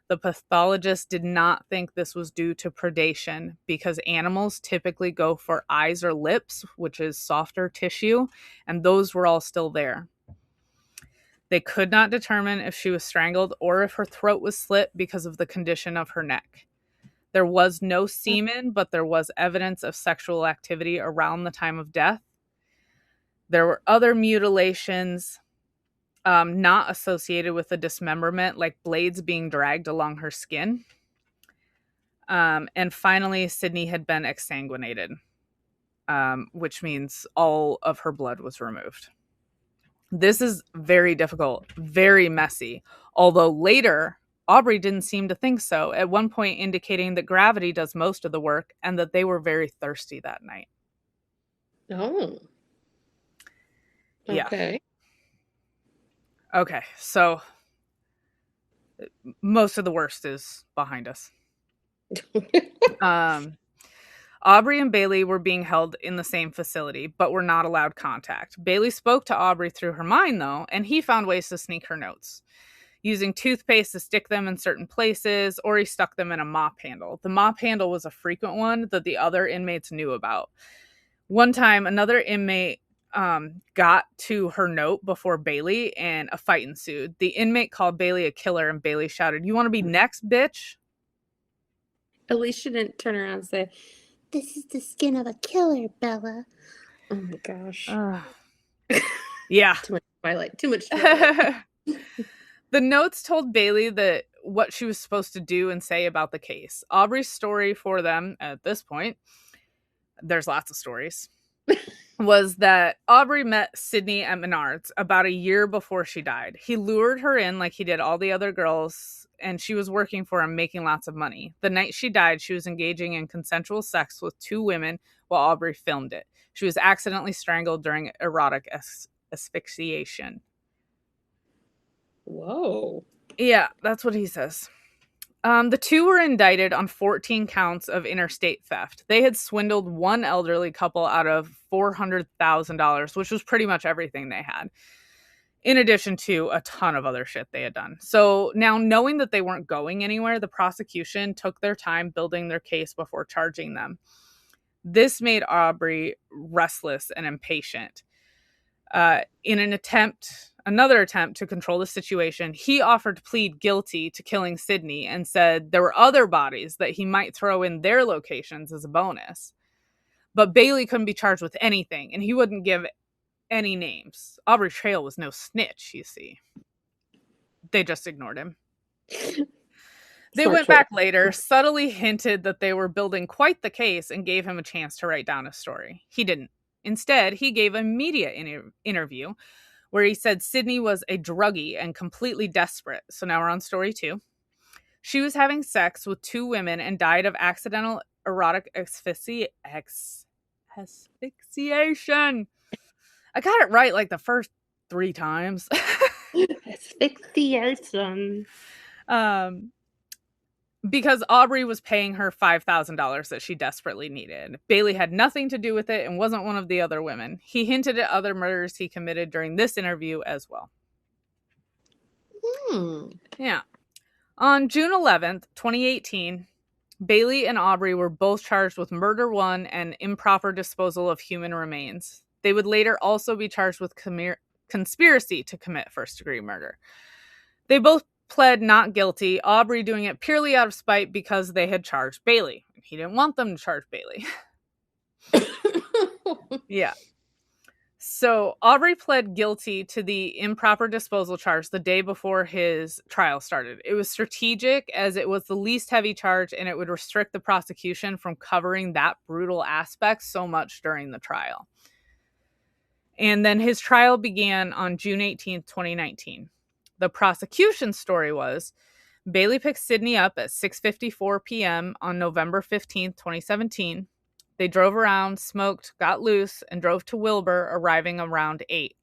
The pathologist did not think this was due to predation because animals typically go for eyes or lips, which is softer tissue, and those were all still there. They could not determine if she was strangled or if her throat was slit because of the condition of her neck. There was no semen, but there was evidence of sexual activity around the time of death. There were other mutilations not associated with the dismemberment, like blades being dragged along her skin. And finally, Sydney had been exsanguinated, which means all of her blood was removed. This is very difficult, very messy, although later, Aubrey didn't seem to think so, at one point indicating that gravity does most of the work and that they were very thirsty that night. Oh. Okay. Yeah. Okay, so most of the worst is behind us. Aubrey and Bailey were being held in the same facility, but were not allowed contact. Bailey spoke to Aubrey through her mind, though, and he found ways to sneak her notes, using toothpaste to stick them in certain places, or he stuck them in a mop handle. The mop handle was a frequent one that the other inmates knew about. One time, another inmate got to her note before Bailey, and a fight ensued. The inmate called Bailey a killer, and Bailey shouted, "You want to be next, bitch?" At least she didn't turn around and say, "This is the skin of a killer, Bella." Oh my gosh. Yeah. Too much Twilight. Too much Twilight. The notes told Bailey that what she was supposed to do and say about the case. Aubrey's story for them at this point, there's lots of stories, was that Aubrey met Sydney at Menards about a year before she died. He lured her in like he did all the other girls, and she was working for him, making lots of money. The night she died, she was engaging in consensual sex with 2 women while Aubrey filmed it. She was accidentally strangled during erotic asphyxiation. Whoa. Yeah, that's what he says. The 2 were indicted on 14 counts of interstate theft. They had swindled one elderly couple out of $400,000, which was pretty much everything they had, in addition to a ton of other shit they had done. So now, knowing that they weren't going anywhere, the prosecution took their time building their case before charging them. This made Aubrey restless and impatient. In another attempt to control the situation, he offered to plead guilty to killing Sydney and said there were other bodies that he might throw in their locations as a bonus. But Bailey couldn't be charged with anything, and he wouldn't give any names. Aubrey Trail was no snitch, you see. They just ignored him. They went back later, subtly hinted that they were building quite the case, and gave him a chance to write down a story. He didn't. Instead, he gave a media interview where he said Sydney was a druggie and completely desperate. So now we're on story 2. She was having sex with 2 women and died of accidental erotic asphyxiation. I got it right like the first 3 times. Asphyxiation. Because Aubrey was paying her $5,000 that she desperately needed. Bailey had nothing to do with it and wasn't one of the other women. He hinted at other murders he committed during this interview as well. Yeah. On June 11th, 2018, Bailey and Aubrey were both charged with murder 1 and improper disposal of human remains. They would later also be charged with conspiracy to commit first-degree murder. They both pled not guilty, Aubrey doing it purely out of spite because they had charged Bailey. He didn't want them to charge Bailey. Yeah. So Aubrey pled guilty to the improper disposal charge the day before his trial started. It was strategic as it was the least heavy charge, and it would restrict the prosecution from covering that brutal aspect so much during the trial. And then his trial began on June 18th, 2019. The prosecution's story was Bailey picked Sydney up at 6:54 p.m. on November 15th, 2017. They drove around, smoked, got loose, and drove to Wilbur, arriving around 8.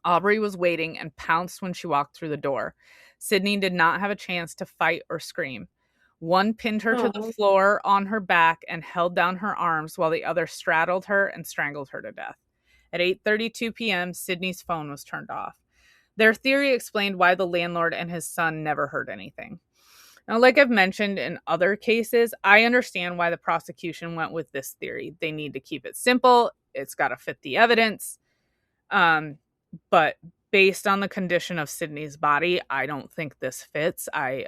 Aubrey was waiting and pounced when she walked through the door. Sydney did not have a chance to fight or scream. One pinned her to the floor on her back and held down her arms while the other straddled her and strangled her to death. At 8:32 p.m., Sydney's phone was turned off. Their theory explained why the landlord and his son never heard anything. Now, like I've mentioned in other cases, I understand why the prosecution went with this theory. They need to keep it simple, it's got to fit the evidence. Um, but based on the condition of Sydney's body, I don't think this fits. I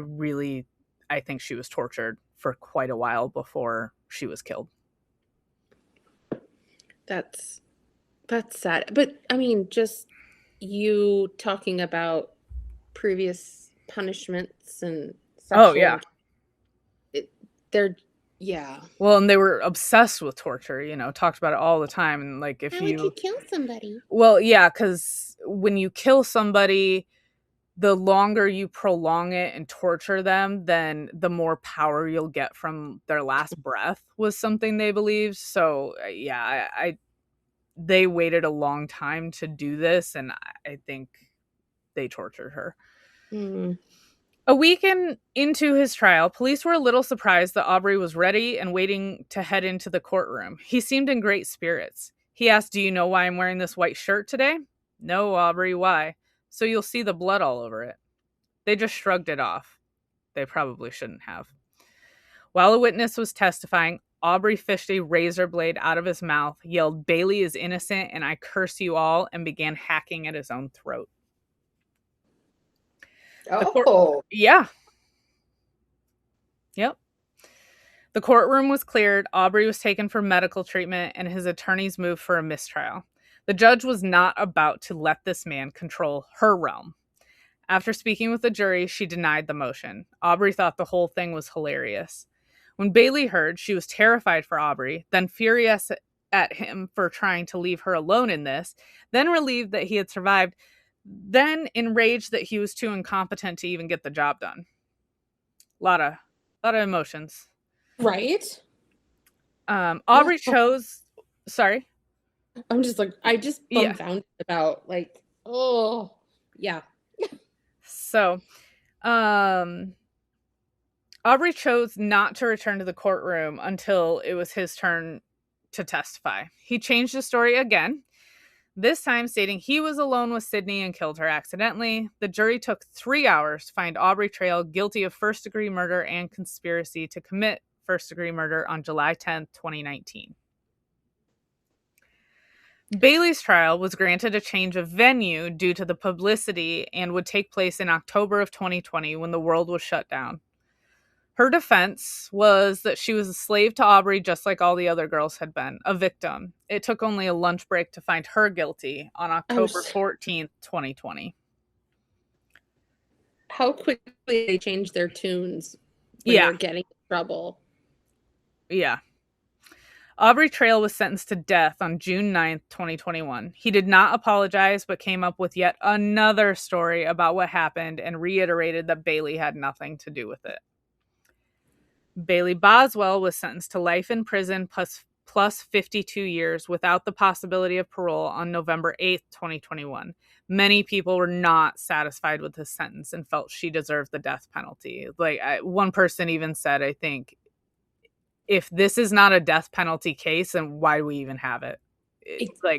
really, I think she was tortured for quite a while before she was killed. That's that's sad. But I mean, just you talking about previous punishments and Oh, sexual yeah. and they're yeah. Well, and they were obsessed with torture, talked about it all the time. And like, if Now we you, could kill somebody. well, yeah, because when you kill somebody, the longer you prolong it and torture them, then the more power you'll get from their last breath was something they believed. So yeah, they waited a long time to do this, and I think they tortured her. Mm. A week into his trial, police were a little surprised that Aubrey was ready and waiting to head into the courtroom. He seemed in great spirits. He asked, "Do you know why I'm wearing this white shirt today?" "No, Aubrey, why?" "So you'll see the blood all over it." They just shrugged it off. They probably shouldn't have. While a witness was testifying, Aubrey fished a razor blade out of his mouth, yelled, "Bailey is innocent and I curse you all," and began hacking at his own throat. The court, Oh. yeah, yep. The courtroom was cleared, Aubrey was taken for medical treatment, and his attorneys moved for a mistrial. The judge was not about to let this man control her realm. After speaking with the jury, she denied the motion. Aubrey thought the whole thing was hilarious. When Bailey heard, she was terrified for Aubrey, then furious at him for trying to leave her alone in this, then relieved that he had survived, then enraged that he was too incompetent to even get the job done. A lot of emotions. Right? Aubrey chose. Sorry. I'm just like I just Yeah. dumbfounded about like oh yeah. So, um, Aubrey chose not to return to the courtroom until it was his turn to testify. He changed the story again, this time stating he was alone with Sydney and killed her accidentally. The jury took 3 hours to find Aubrey Trail guilty of first-degree murder and conspiracy to commit first-degree murder on July 10th, 2019. Bailey's trial was granted a change of venue due to the publicity and would take place in October of 2020 when the world was shut down. Her defense was that she was a slave to Aubrey just like all the other girls had been, a victim. It took only a lunch break to find her guilty on Oh, October 14th, 2020. how quickly they change their tunes when Yeah, they're getting in trouble. yeah. Aubrey Trail was sentenced to death on June 9th, 2021. He did not apologize, but came up with yet another story about what happened and reiterated that Bailey had nothing to do with it. Bailey Boswell was sentenced to life in prison plus 52 years without the possibility of parole on November 8th, 2021. Many people were not satisfied with his sentence and felt she deserved the death penalty. One person even said, I think, if this is not a death penalty case, then why do we even have it?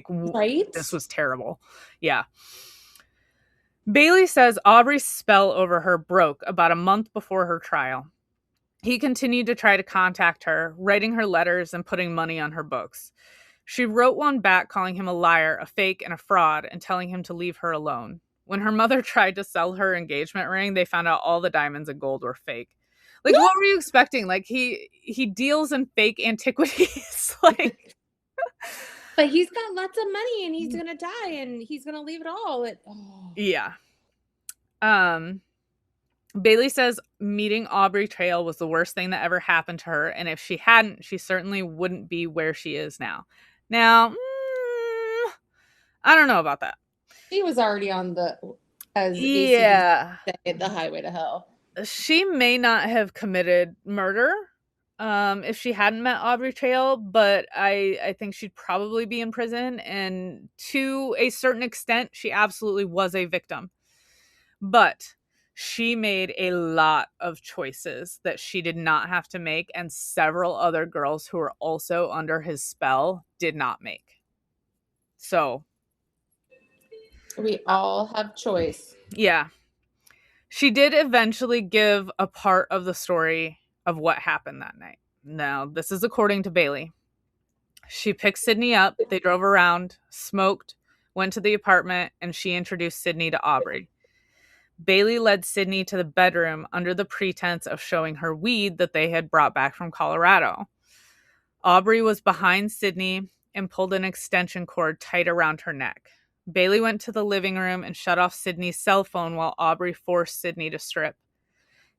Right? This was terrible. Yeah. Bailey says Aubrey's spell over her broke about a month before her trial. He continued to try to contact her, writing her letters and putting money on her books. She wrote one back calling him a liar, a fake, and a fraud, and telling him to leave her alone. When her mother tried to sell her engagement ring, they found out all the diamonds and gold were fake. Like, what were you expecting? Like, he deals in fake antiquities. Like, But he's got lots of money and he's gonna die and he's gonna leave it all. yeah. Um, Bailey says meeting Aubrey Trail was the worst thing that ever happened to her, and if she hadn't, she certainly wouldn't be where she is now. Now, I don't know about that. He was already on the, as ACDC Yeah, say, the highway to hell. she may not have committed murder if she hadn't met Aubrey Trail, but I think she'd probably be in prison, and to a certain extent, she absolutely was a victim. But she made a lot of choices that she did not have to make, and several other girls who were also under his spell did not make. So, We all have choice. yeah. She did eventually give a part of the story of what happened that night. Now, this is according to Bailey. She picked Sydney up, they drove around, smoked, went to the apartment, and she introduced Sydney to Aubrey. Bailey led Sydney to the bedroom under the pretense of showing her weed that they had brought back from Colorado. Aubrey was behind Sydney and pulled an extension cord tight around her neck. Bailey went to the living room and shut off Sydney's cell phone while Aubrey forced Sydney to strip.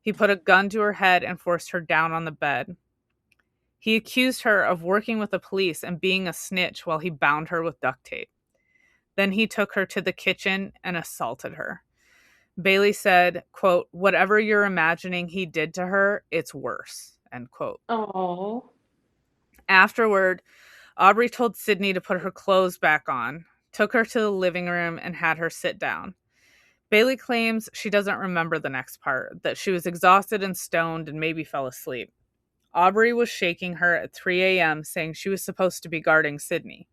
He put a gun to her head and forced her down on the bed. He accused her of working with the police and being a snitch while he bound her with duct tape. Then he took her to the kitchen and assaulted her. Bailey said, quote, "Whatever you're imagining he did to her, it's worse," end quote. Oh. Afterward, Aubrey told Sydney to put her clothes back on, took her to the living room, and had her sit down. Bailey claims she doesn't remember the next part, that she was exhausted and stoned and maybe fell asleep. Aubrey was shaking her at 3 a.m., saying she was supposed to be guarding Sydney.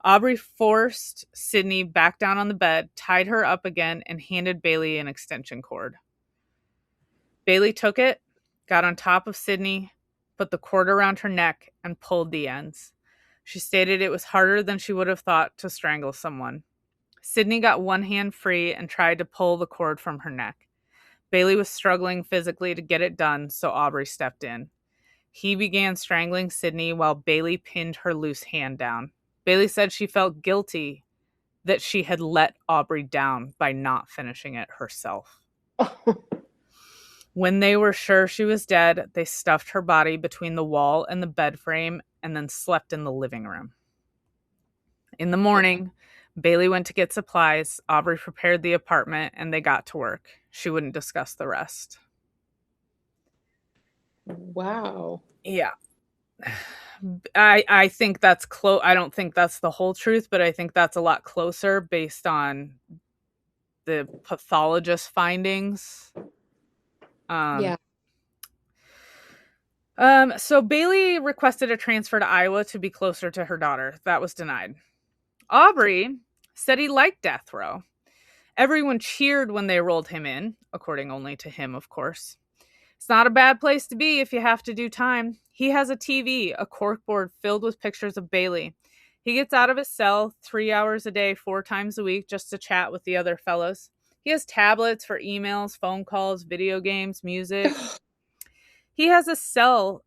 Aubrey forced Sydney back down on the bed, tied her up again, and handed Bailey an extension cord. Bailey took it, got on top of Sydney, put the cord around her neck, and pulled the ends. She stated it was harder than she would have thought to strangle someone. Sydney got one hand free and tried to pull the cord from her neck. Bailey was struggling physically to get it done, so Aubrey stepped in. He began strangling Sydney while Bailey pinned her loose hand down. Bailey said she felt guilty that she had let Aubrey down by not finishing it herself. When they were sure she was dead, they stuffed her body between the wall and the bed frame and then slept in the living room. In the morning, Bailey went to get supplies, Aubrey prepared the apartment, and they got to work. She wouldn't discuss the rest. Wow. Yeah. I think that's close. I don't think that's the whole truth, but I think that's a lot closer based on the pathologist findings. Yeah. So Bailey requested a transfer to Iowa to be closer to her daughter. That was denied. Aubrey said he liked death row. Everyone cheered when they rolled him in, according only to him, of course. It's not a bad place to be if you have to do time. He has a TV, a corkboard filled with pictures of Bailey. He gets out of his cell 3 hours a day, 4 times a week, just to chat with the other fellows. He has tablets for emails, phone calls, video games, music. He has a cell.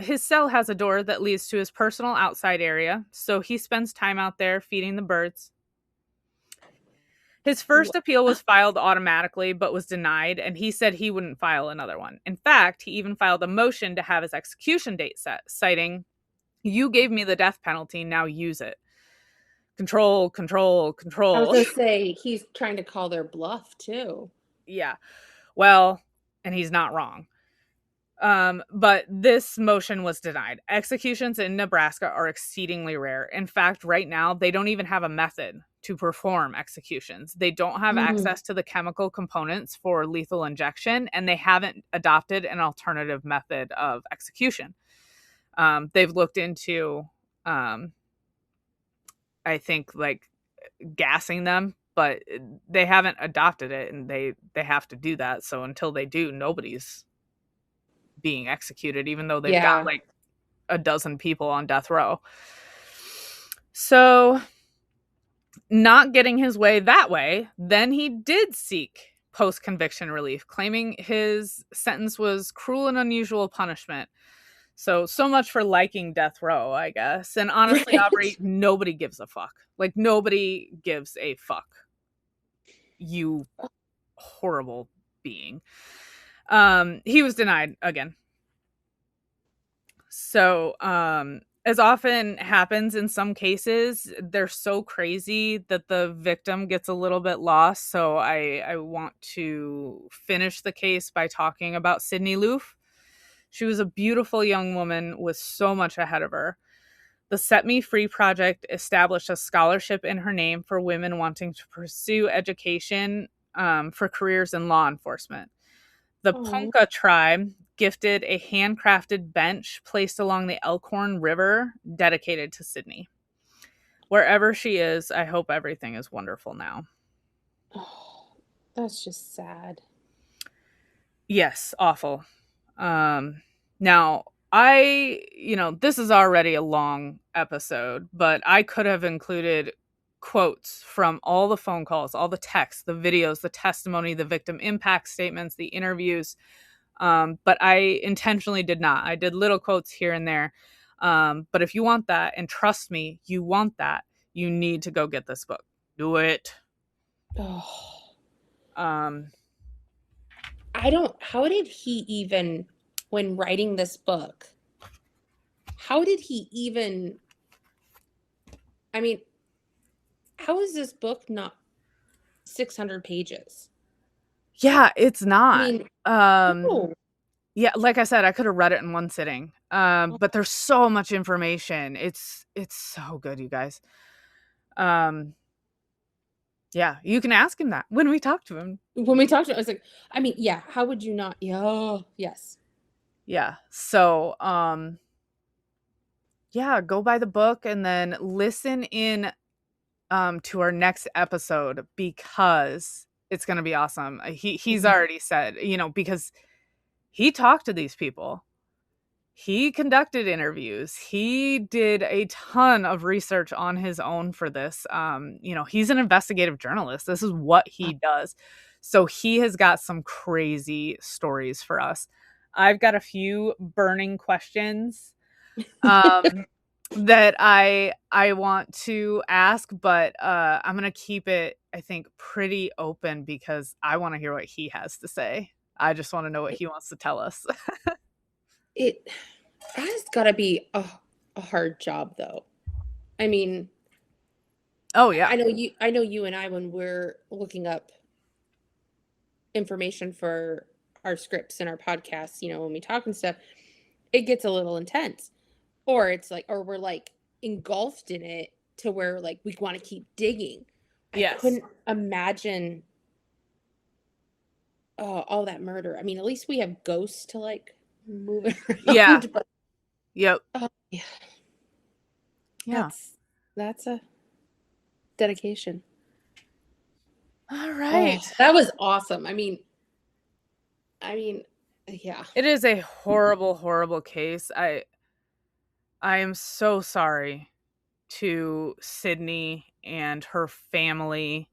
His cell has a door that leads to his personal outside area, so he spends time out there feeding the birds. His first appeal was filed automatically, but was denied, and he said he wouldn't file another one. In fact, he even filed a motion to have his execution date set, citing, "You gave me the death penalty, now use it." Control, control, I was control. gonna say he's trying to call their bluff too. Yeah. Well, and he's not wrong. But this motion was denied. Executions in Nebraska are exceedingly rare. In fact, right now, they don't even have a method to perform executions. They don't have access to the chemical components for lethal injection, and they haven't adopted an alternative method of execution. They've looked into, I think, like gassing them, but they haven't adopted it, and they have to do that. So until they do, nobody's being executed, even though they've got Yeah. like a dozen people on death row. So, not getting his way that way, then he did seek post-conviction relief, claiming his sentence was cruel and unusual punishment. So much for liking death row, I guess. And honestly, Right. Aubrey, nobody gives a fuck. Like, nobody gives a fuck. You horrible being. He was denied again. So, as often happens in some cases, they're so crazy that the victim gets a little bit lost. So I want to finish the case by talking about Sydney Loofe. She was a beautiful young woman with so much ahead of her. The Set Me Free Project established a scholarship in her name for women wanting to pursue education for careers in law enforcement. The Oh. Ponca tribe gifted a handcrafted bench placed along the Elkhorn River dedicated to Sydney. Wherever she is, I hope everything is wonderful now. That's just sad. Yes, awful. Now this is already a long episode, but I could have included quotes from all the phone calls, all the texts, the videos, the testimony, the victim impact statements, the interviews. But I intentionally did not. I did little quotes here and there. But if you want that, and trust me, you want that, you need to go get this book. Do it. Oh, Um, how did he even, when writing this book, how did he even, I mean, how is this book not 600 pages? yeah, it's I not. mean, Um, no. yeah, like I said, I could have read it in one sitting. But there's so much information. It's so good, you guys. Um, yeah, you can ask him that when we talk to him. When we talked to him, I was like, I mean, yeah, how would you not? Yeah, oh, yes. Yeah. So, yeah, go buy the book and then listen in to our next episode because it's going to be awesome. He's Mhm. already said, because he talked to these people. He conducted interviews. He did a ton of research on his own for this. He's an investigative journalist. This is what he does. So he has got some crazy stories for us. I've got a few burning questions um, that I want to ask, but I'm gonna keep it, I think, pretty open because I want to hear what he has to say. I just want to know what he wants to tell us. It has got to be a hard job, though. I mean, Oh yeah. I know you and I, when we're looking up information for our scripts and our podcasts, when we talk and stuff, it gets a little intense. Or it's like, or we're like engulfed in it to where like we want to keep digging. I Yes. couldn't imagine all that murder. I mean, at least we have ghosts to like move Yeah. around, but Yep. yeah, Yeah. that's a dedication. All Oh, right. that was awesome. I mean, yeah. It is a horrible, horrible case. I am so sorry to Sydney and her family.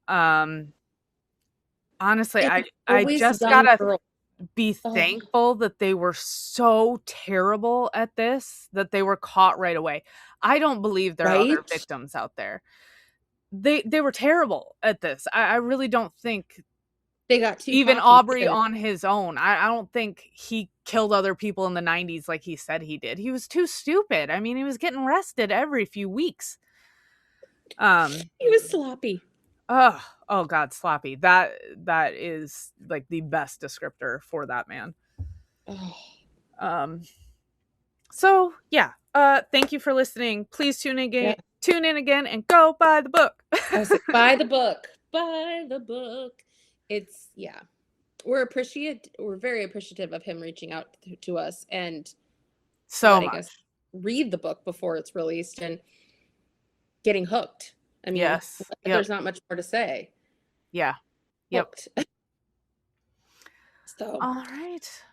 Um Honestly, And I always just young gotta girl. be Oh, thankful that they were so terrible at this, that they were caught right away. I don't believe there are other right? victims out there. They were terrible at this. I really don't think They got too even cocky Aubrey too. on his own, I don't think he killed other people in the 90s like he said he did. He was too stupid. I mean, he was getting arrested every few weeks. Um, He was sloppy. oh God, sloppy. That is like the best descriptor for that man. Oh, Um, So yeah, thank you for listening. Please yeah. tune in again, and go buy the book. I was like, buy the book. Buy the book. It's yeah. We're very appreciative of him reaching out to us and So letting us much. read the book before it's released and getting hooked. I mean, Yes. Yep. there's not much more to say. Yeah. Yep. Hooked. So, All right.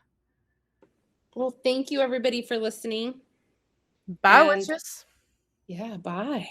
well, thank you everybody for listening. Bye, And witches. yeah, bye.